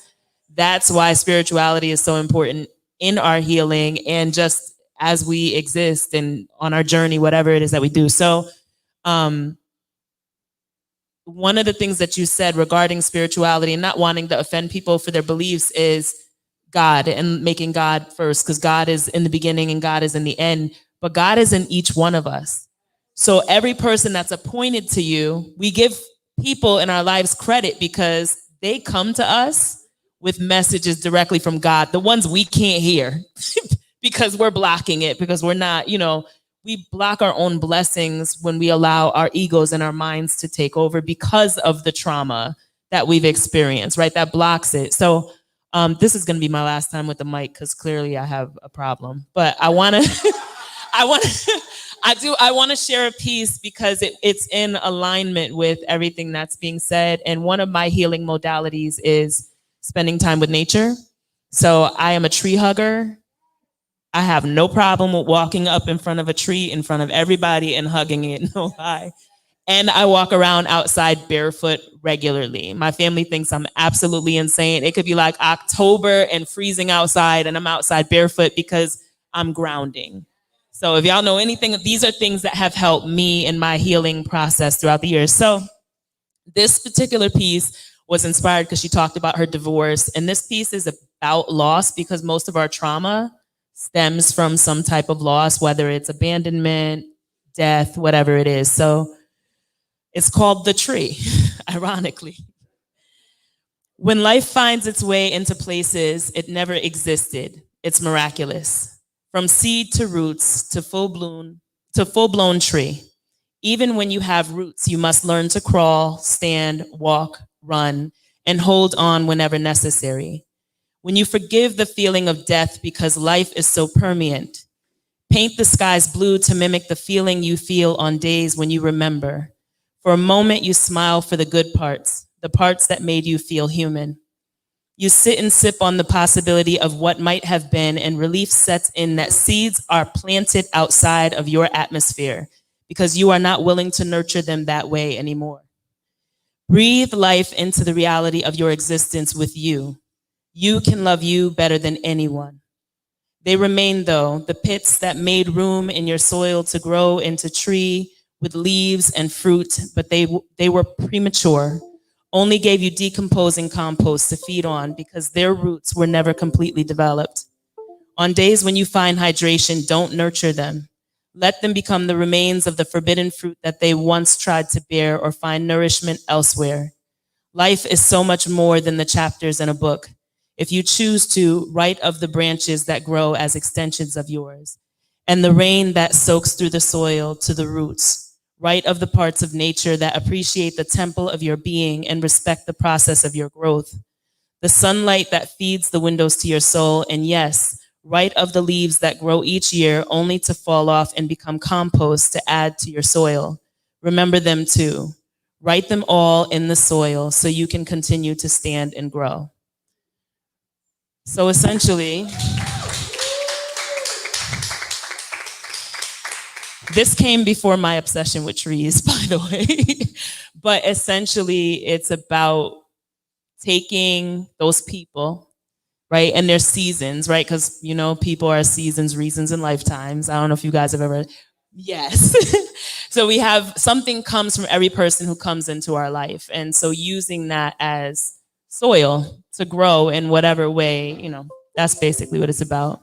That's why spirituality is so important in our healing and just as we exist and on our journey, whatever it is that we do. So one of the things that you said regarding spirituality and not wanting to offend people for their beliefs is God, and making God first, because God is in the beginning and God is in the end, but God is in each one of us. So every person that's appointed to you, we give people in our lives credit because they come to us with messages directly from God, the ones we can't hear because we're blocking it, because we're not, you know, we block our own blessings when we allow our egos and our minds to take over because of the trauma that we've experienced, right? That blocks it. So this is going to be my last time with the mic because clearly I have a problem. But I want to, I want to share a piece because it's in alignment with everything that's being said. And one of my healing modalities is spending time with nature. So I am a tree hugger. I have no problem with walking up in front of a tree in front of everybody and hugging it, no lie. And I walk around outside barefoot regularly. My family thinks I'm absolutely insane. It could be like October and freezing outside and I'm outside barefoot because I'm grounding. So if y'all know anything, these are things that have helped me in my healing process throughout the years. So this particular piece was inspired because she talked about her divorce. And this piece is about loss because most of our trauma stems from some type of loss, whether it's abandonment, death, whatever it is. So It's called the tree, ironically. When life finds its way into places it never existed, it's miraculous. From seed to roots to full-blown tree. Even when you have roots, you must learn to crawl, stand, walk, run, and hold on whenever necessary. When you forgive the feeling of death because life is so permeant, paint the skies blue to mimic the feeling you feel on days when you remember. For a moment, you smile for the good parts, the parts that made you feel human. You sit and sip on the possibility of what might have been, and relief sets in that seeds are planted outside of your atmosphere because you are not willing to nurture them that way anymore. Breathe life into the reality of your existence with you. You can love you better than anyone. They remain, though, the pits that made room in your soil to grow into tree with leaves and fruit, but they were premature, only gave you decomposing compost to feed on because their roots were never completely developed. On days when you find hydration, don't nurture them. Let them become the remains of the forbidden fruit that they once tried to bear or find nourishment elsewhere. Life is so much more than the chapters in a book. If you choose to, write of the branches that grow as extensions of yours, and the rain that soaks through the soil to the roots. Write of the parts of nature that appreciate the temple of your being and respect the process of your growth. The sunlight that feeds the windows to your soul, and yes, write of the leaves that grow each year only to fall off and become compost to add to your soil. Remember them too. Write them all in the soil so you can continue to stand and grow. So essentially, this came before my obsession with trees, by the way. But essentially, it's about taking those people, right, and their seasons, right? Because, you know, people are seasons, reasons, and lifetimes. I don't know if you guys have ever, yes. So we have, something comes from every person who comes into our life. And so using that as soil to grow in whatever way, you know, that's basically what it's about.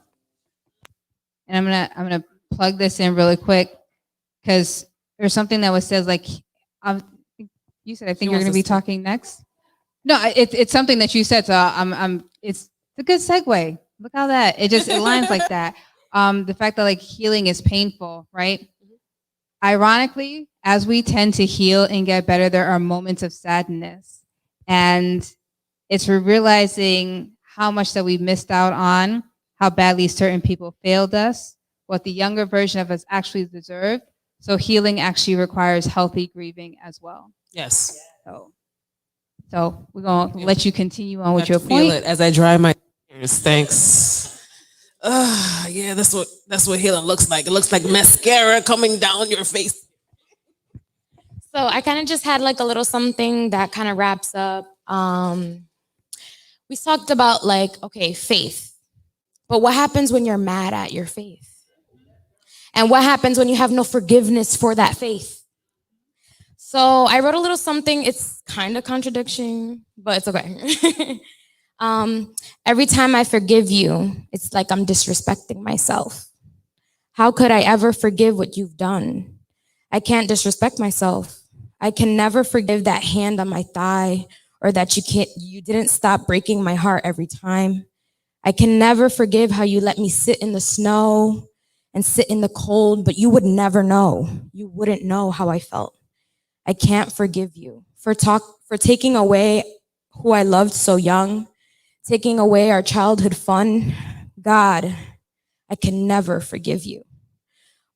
And I'm gonna plug this in really quick because there's something that was said like, you said I think you're gonna be talking next. No, it's something that you said, so it's a good segue. Look how that it aligns like that. The fact that like healing is painful, right? Ironically, as we tend to heal and get better, there are moments of sadness, and it's realizing how much that we missed out on, how badly certain people failed us, what the younger version of us actually deserved. So healing actually requires healthy grieving as well. Yes. So we're gonna let you continue on with I your feel point. it as I dry my tears. Thanks. Yeah, that's what healing looks like. It looks like mascara coming down your face. So I kind of just had like a little something that kind of wraps up. We talked about like, okay, faith. But what happens when you're mad at your faith? And what happens when you have no forgiveness for that faith? So I wrote a little something. It's kind of contradiction, but it's okay. Every time I forgive you, it's like I'm disrespecting myself. How could I ever forgive what you've done? I can't disrespect myself. I can never forgive that hand on my thigh, or that you didn't stop breaking my heart every time. I can never forgive how you let me sit in the snow and sit in the cold, but you would never know. You wouldn't know how I felt. I can't forgive you for taking away who I loved so young, taking away our childhood fun. God, I can never forgive you.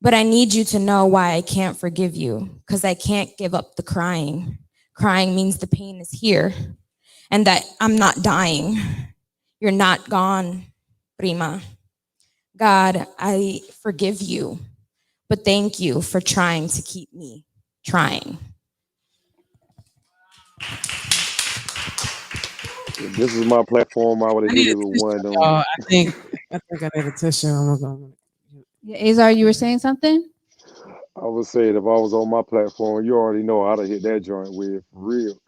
But I need you to know why I can't forgive you, because I can't give up the crying. Crying means the pain is here and that I'm not dying. You're not gone, Prima. God, I forgive you, but thank you for trying to keep me trying. If this is my platform, I would have hit it with one of them. I think I need a tissue. Yeah, Azar, you were saying something? I would say if I was on my platform, you already know I'd have hit that joint with for real.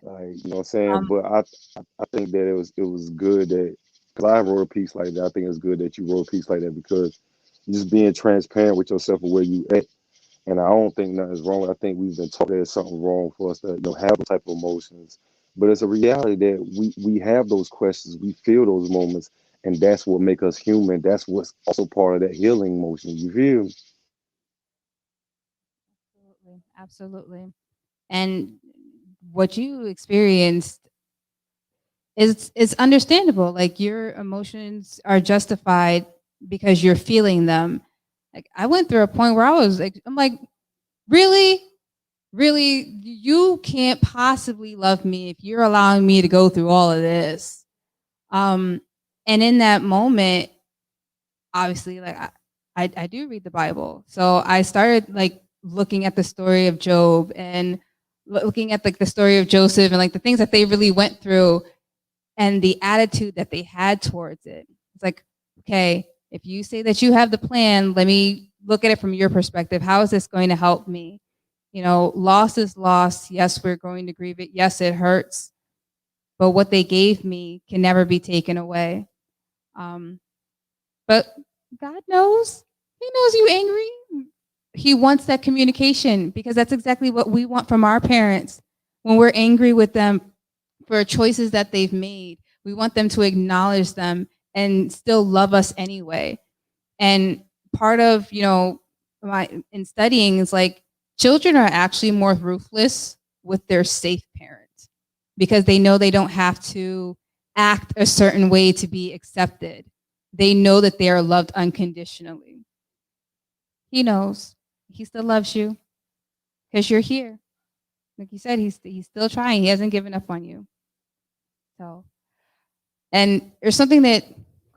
Like, you know what I'm saying? But I think that it was good that, because I wrote a piece like that. I think it's good that you wrote a piece like that, because just being transparent with yourself and where you at. And I don't think nothing's wrong. I think we've been taught there's something wrong for us to have those type of emotions. But it's a reality that we have those questions, we feel those moments, and that's what make us human. That's what's also part of that healing motion. You feel? Absolutely. Absolutely. And what you experienced is understandable. Like your emotions are justified because you're feeling them. Like I went through a point where I was like, I'm like, really? Really, you can't possibly love me if you're allowing me to go through all of this. And in that moment, obviously, like I do read the Bible. So I started like looking at the story of Job and looking at like the story of Joseph and like the things that they really went through and the attitude that they had towards it. It's like, okay, if you say that you have the plan, let me look at it from your perspective. How is this going to help me? You know, loss is loss. Yes, we're going to grieve it. Yes, it hurts. But what they gave me can never be taken away. But God knows. He knows you angry. He wants that communication because that's exactly what we want from our parents. When we're angry with them for choices that they've made, we want them to acknowledge them and still love us anyway. And part of, you know, in studying is like children are actually more ruthless with their safe parents because they know they don't have to act a certain way to be accepted. They know that they are loved unconditionally. He knows. He still loves you because you're here. Like you said, he's still trying. He hasn't given up on you. So, and there's something that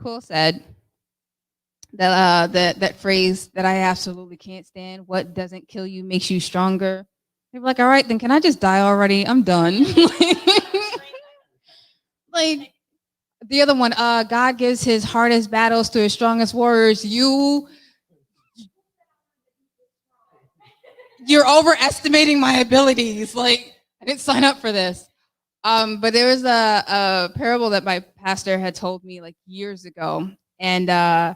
Cool said that that phrase that I absolutely can't stand. What doesn't kill you makes you stronger. They're like, all right, then can I just die already? I'm done. Like the other one, God gives his hardest battles to his strongest warriors. You're overestimating my abilities. Like I didn't sign up for this. But there was a parable that my pastor had told me like years ago, and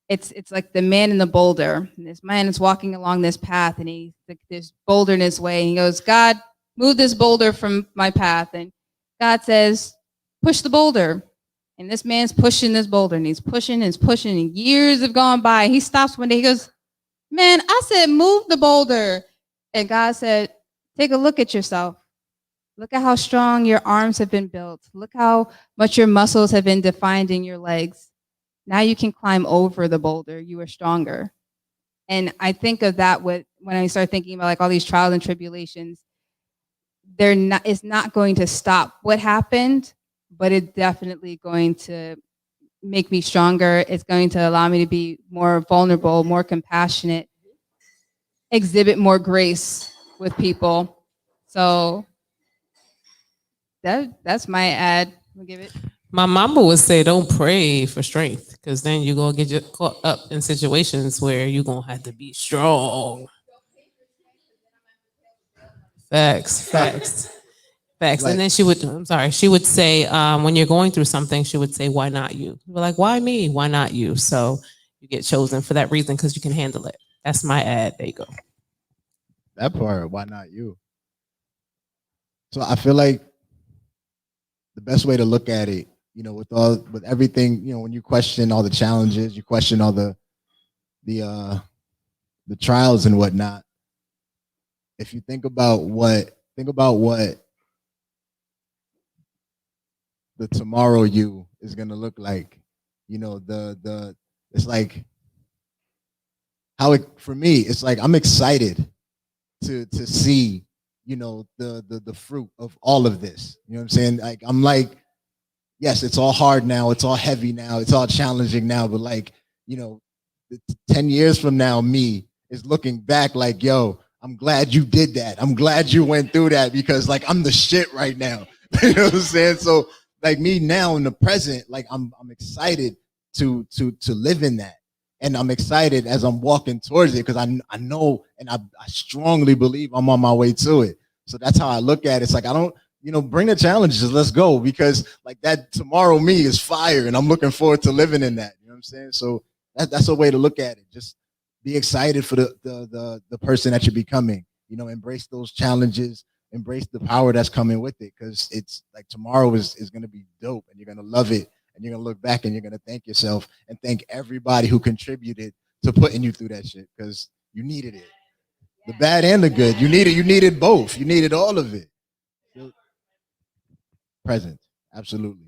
it's like the man in the boulder. And this man is walking along this path, and he's like this boulder in his way. And he goes, "God, move this boulder from my path." And God says, "Push the boulder." And this man's pushing this boulder, and he's pushing, and years have gone by. He stops one day. He goes, "Man, I said move the boulder." And God said, "Take a look at yourself. Look at how strong your arms have been built. Look how much your muscles have been defined in your legs. Now you can climb over the boulder. You are stronger." And I think of that when I start thinking about like all these trials and tribulations. It's not going to stop what happened, but it's definitely going to make me stronger. It's going to allow me to be more vulnerable, more compassionate, exhibit more grace with people. So that's my ad. We'll give it. My mama would say, don't pray for strength, because then you're going to get caught up in situations where you're going to have to be strong. Facts. Like- And then she would say, when you're going through something, she would say, why not you? We're like, why me? Why not you? So you get chosen for that reason because you can handle it. That's my ad. There you go. That part, why not you? So I feel like the best way to look at it, you know, with everything, you know, when you question all the challenges, you question all the trials and whatnot. If you think about what the tomorrow you is gonna look like, you know, it's like how it for me, it's like I'm excited to see, you know, the fruit of all of this. You know what I'm saying? Like I'm like, yes, it's all hard now, it's all heavy now, it's all challenging now, but like, you know, 10 years from now, me is looking back like, yo, I'm glad you did that. I'm glad you went through that because like I'm the shit right now. You know what I'm saying? So like me now in the present, like I'm excited to live in that. And I'm excited as I'm walking towards it because I know and I strongly believe I'm on my way to it. So that's how I look at it. It's like I don't, you know, bring the challenges, let's go, because like that tomorrow me is fire and I'm looking forward to living in that. You know what I'm saying? So that's a way to look at it. Just be excited for the person that you're becoming. You know, embrace those challenges, embrace the power that's coming with it, because it's like tomorrow is going to be dope, and you're going to love it, and you're going to look back and you're going to thank yourself and thank everybody who contributed to putting you through that shit, because you needed it, the bad and the good. You needed both. You needed all of it. Present, absolutely.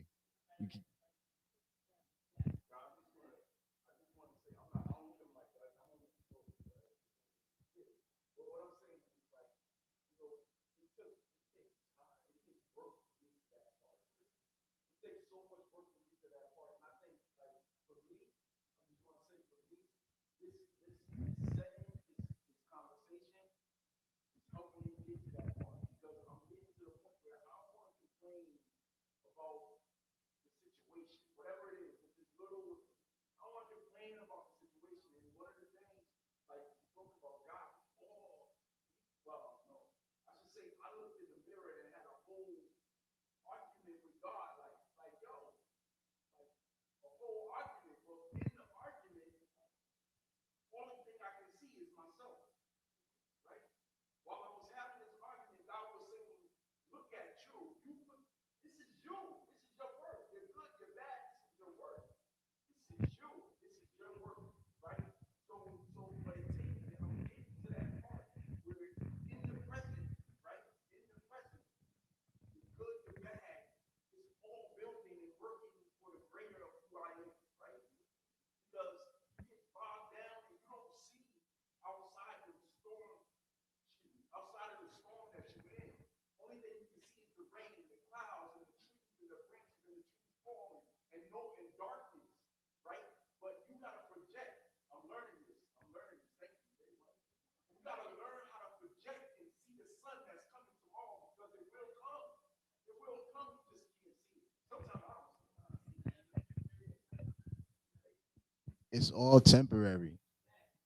It's all temporary.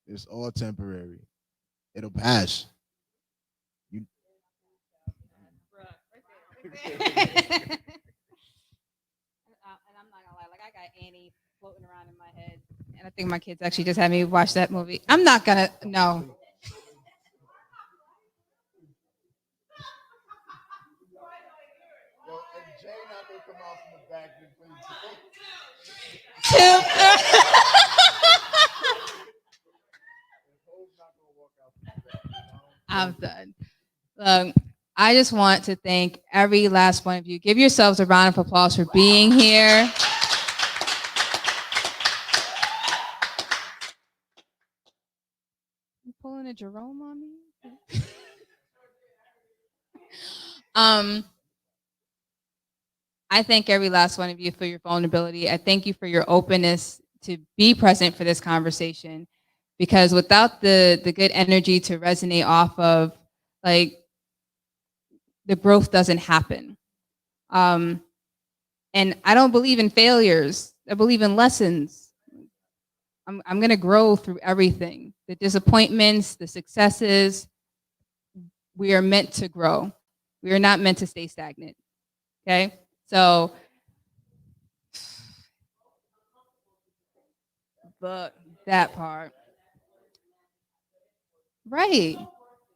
It's all temporary. It'll pass. You And I'm not gonna lie, like I got Annie floating around in my head, and I think my kids actually just had me watch that movie. I'm not gonna no. I'm done. I just want to thank every last one of you. Give yourselves a round of applause for being here. You pulling a Jerome on me? I thank every last one of you for your vulnerability. I thank you for your openness to be present for this conversation, because without the good energy to resonate off of, like, the growth doesn't happen. And I don't believe in failures. I believe in lessons. I'm going to grow through everything. The disappointments, the successes. We are meant to grow. We are not meant to stay stagnant. Okay? So, but that part. Right.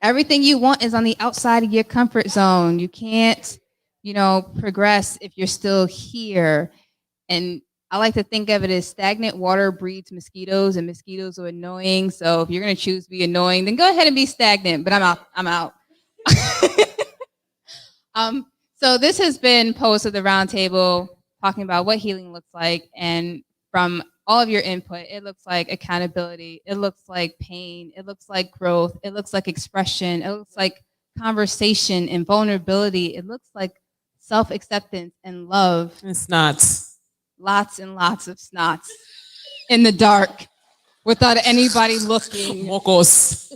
Everything you want is on the outside of your comfort zone. You can't, progress if you're still here. And I like to think of it as stagnant water breeds mosquitoes, and mosquitoes are annoying. So if you're going to choose to be annoying, then go ahead and be stagnant. But I'm out. I'm out. So this has been Poets of the Roundtable, talking about what healing looks like. And from all of your input, it looks like accountability. It looks like pain. It looks like growth. It looks like expression. It looks like conversation and vulnerability. It looks like self-acceptance and love. And snots. Lots and lots of snots in the dark without anybody looking. Mocos.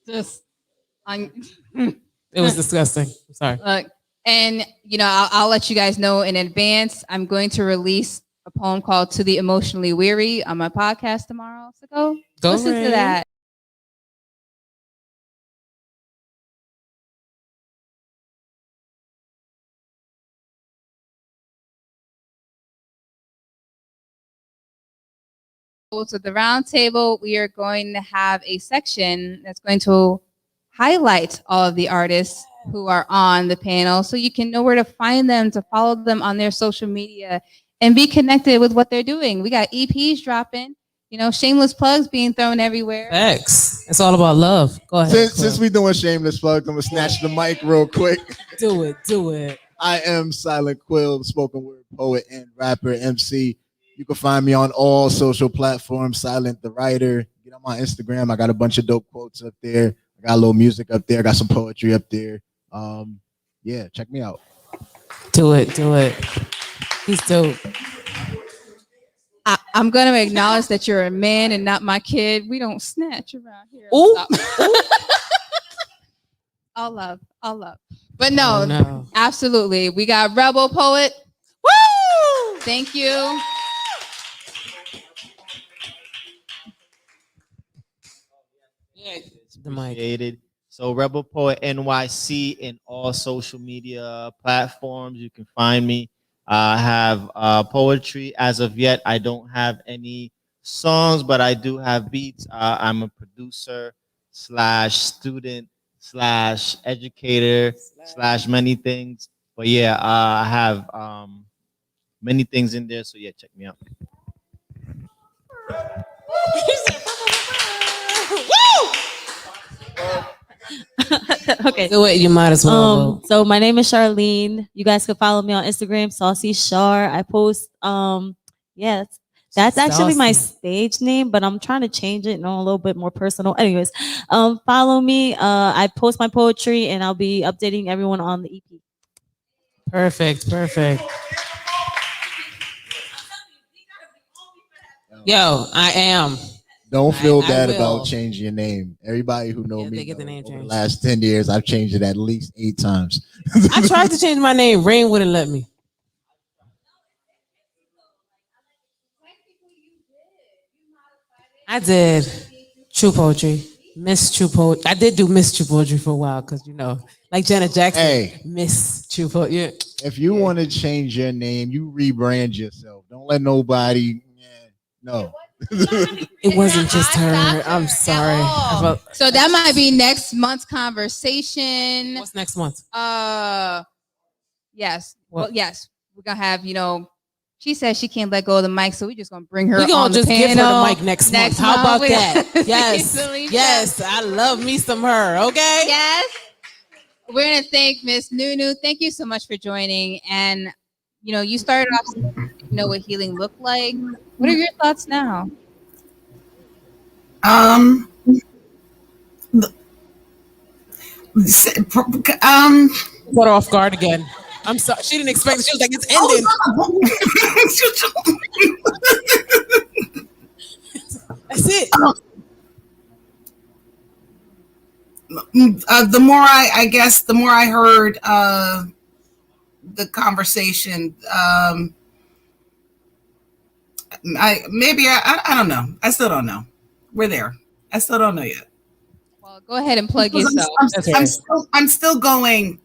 Just It was disgusting. I'm sorry. Look, and I'll let you guys know in advance. I'm going to release a poem called "To the Emotionally Weary" on my podcast tomorrow. So go listen to that. So the round table, we are going to have a section that's going to highlight all of the artists who are on the panel so you can know where to find them, to follow them on their social media and be connected with what they're doing. We got EPs dropping, you know, shameless plugs being thrown everywhere. X. It's all about love. Go ahead. Since we doing shameless plugs, I'm gonna snatch the mic real quick. Do it. Do it. I am Silent Quill, spoken word poet and rapper MC. You can find me on all social platforms, Silent the Writer. Get on my Instagram. I got a bunch of dope quotes up there. I got a little music up there. I got some poetry up there. Yeah, check me out. Do it. Do it. He's dope. I'm going to acknowledge that you're a man and not my kid. We don't snatch around here. Ooh. All love. All love. But no, no. Absolutely. We got Rebel Poet. Woo! Thank you. The mic. Appreciated. So Rebel Poet NYC in all social media platforms. You can find me. I have poetry. As of yet, I don't have any songs, but I do have beats. I'm a producer / student / educator / many things. But yeah, I have many things in there. So yeah, check me out. Okay. Do it. You might as well. So my name is Charlene. You guys can follow me on Instagram, Saucy Char. I post yeah, that's actually my stage name, but I'm trying to change it, a little bit more personal. Anyways, follow me. I post my poetry and I'll be updating everyone on the EP. Perfect. Perfect. Yo, I am. Don't feel I bad will. about changing your name. Everybody who know Yeah, me they get the know name over the changed. last 10 years, I've changed it at least 8 times. I tried to change my name. Rain wouldn't let me. I did True Poetry. Miss True Poetry. I did do Miss True Poetry for a while because, like Janet Jackson. Hey. Miss True Poetry. Yeah. If you want to change your name, you rebrand yourself. Don't let nobody. No. It wasn't just her. I'm sorry. So that might be next month's conversation. What's next month? Yes. What? Well, yes. We're gonna have, she says she can't let go of the mic, so we're just gonna bring her We're on gonna just the give her panel the mic next month. How about month. that? Yes. Yes. I love me some her. Okay. Yes. We're gonna thank Miss Nunu. Thank you so much for joining. And you started off, what healing looked like. What are your thoughts now? Got her off guard again. I'm sorry. She didn't expect it. She was like, it's ending. That's it. The more the more I heard the conversation, I don't know. I still don't know. We're there. I still don't know yet. Well, go ahead and plug yourself. I'm still going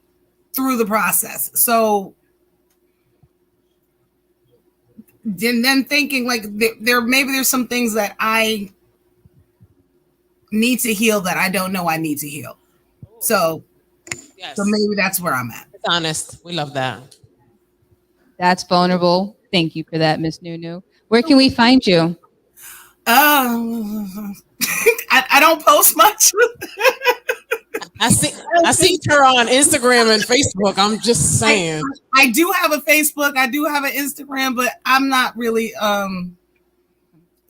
through the process. So then thinking like there's some things that I need to heal that I don't know I need to heal. So maybe that's where I'm at. It's honest. We love that. That's vulnerable. Thank you for that, Miss Nunu. Where can we find you? I don't post much. I see her on Instagram and Facebook. I'm just saying. I do have a Facebook. I do have an Instagram, but I'm not really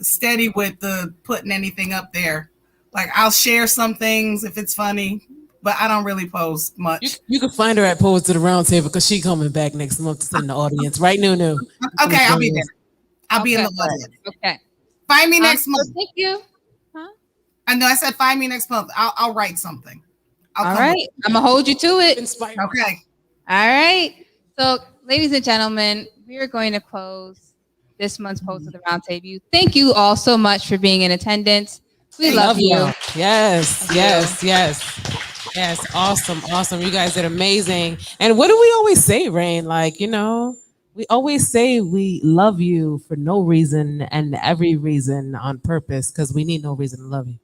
steady with the putting anything up there. Like I'll share some things if it's funny, but I don't really post much. You can find her at Poets to the Round Table because she's coming back next month to sit in the audience. Right, Nunu? Okay, I'll be there. I'll be in the audience. Okay. Find me next month. Thank you. I know. I said find me next month. I'll write something. All right. I'm gonna hold you to it. Okay. All right. So, ladies and gentlemen, we are going to close this month's Post of the Round Table. Thank you all so much for being in attendance. We love you. Yes. Awesome. You guys did amazing. And what do we always say, Rain? Like, We always say we love you for no reason and every reason on purpose because we need no reason to love you.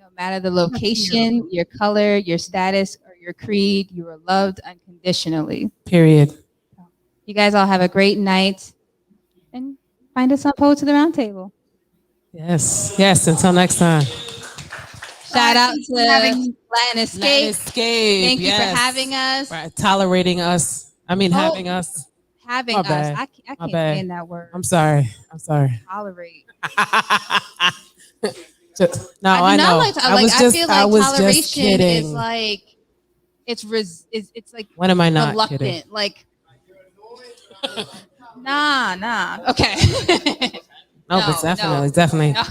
No matter the location, your color, your status, or your creed, you are loved unconditionally. Period. You guys all have a great night, and find us on Poets of the Round Table. Yes. Yes. Until next time. Shout out to having- Latin Escape. Latin Escape. Thank you for yes. having us. Right. Tolerating us. I mean, Oh. having us. Having My us. bad. I My can't bad. stand that word. I'm sorry. I'm sorry. Tolerate. No, I I do know. not like to, like, I feel like was just toleration is kidding. like it's like When am I not reluctant. kidding? Like nah. Okay. No, but definitely. No.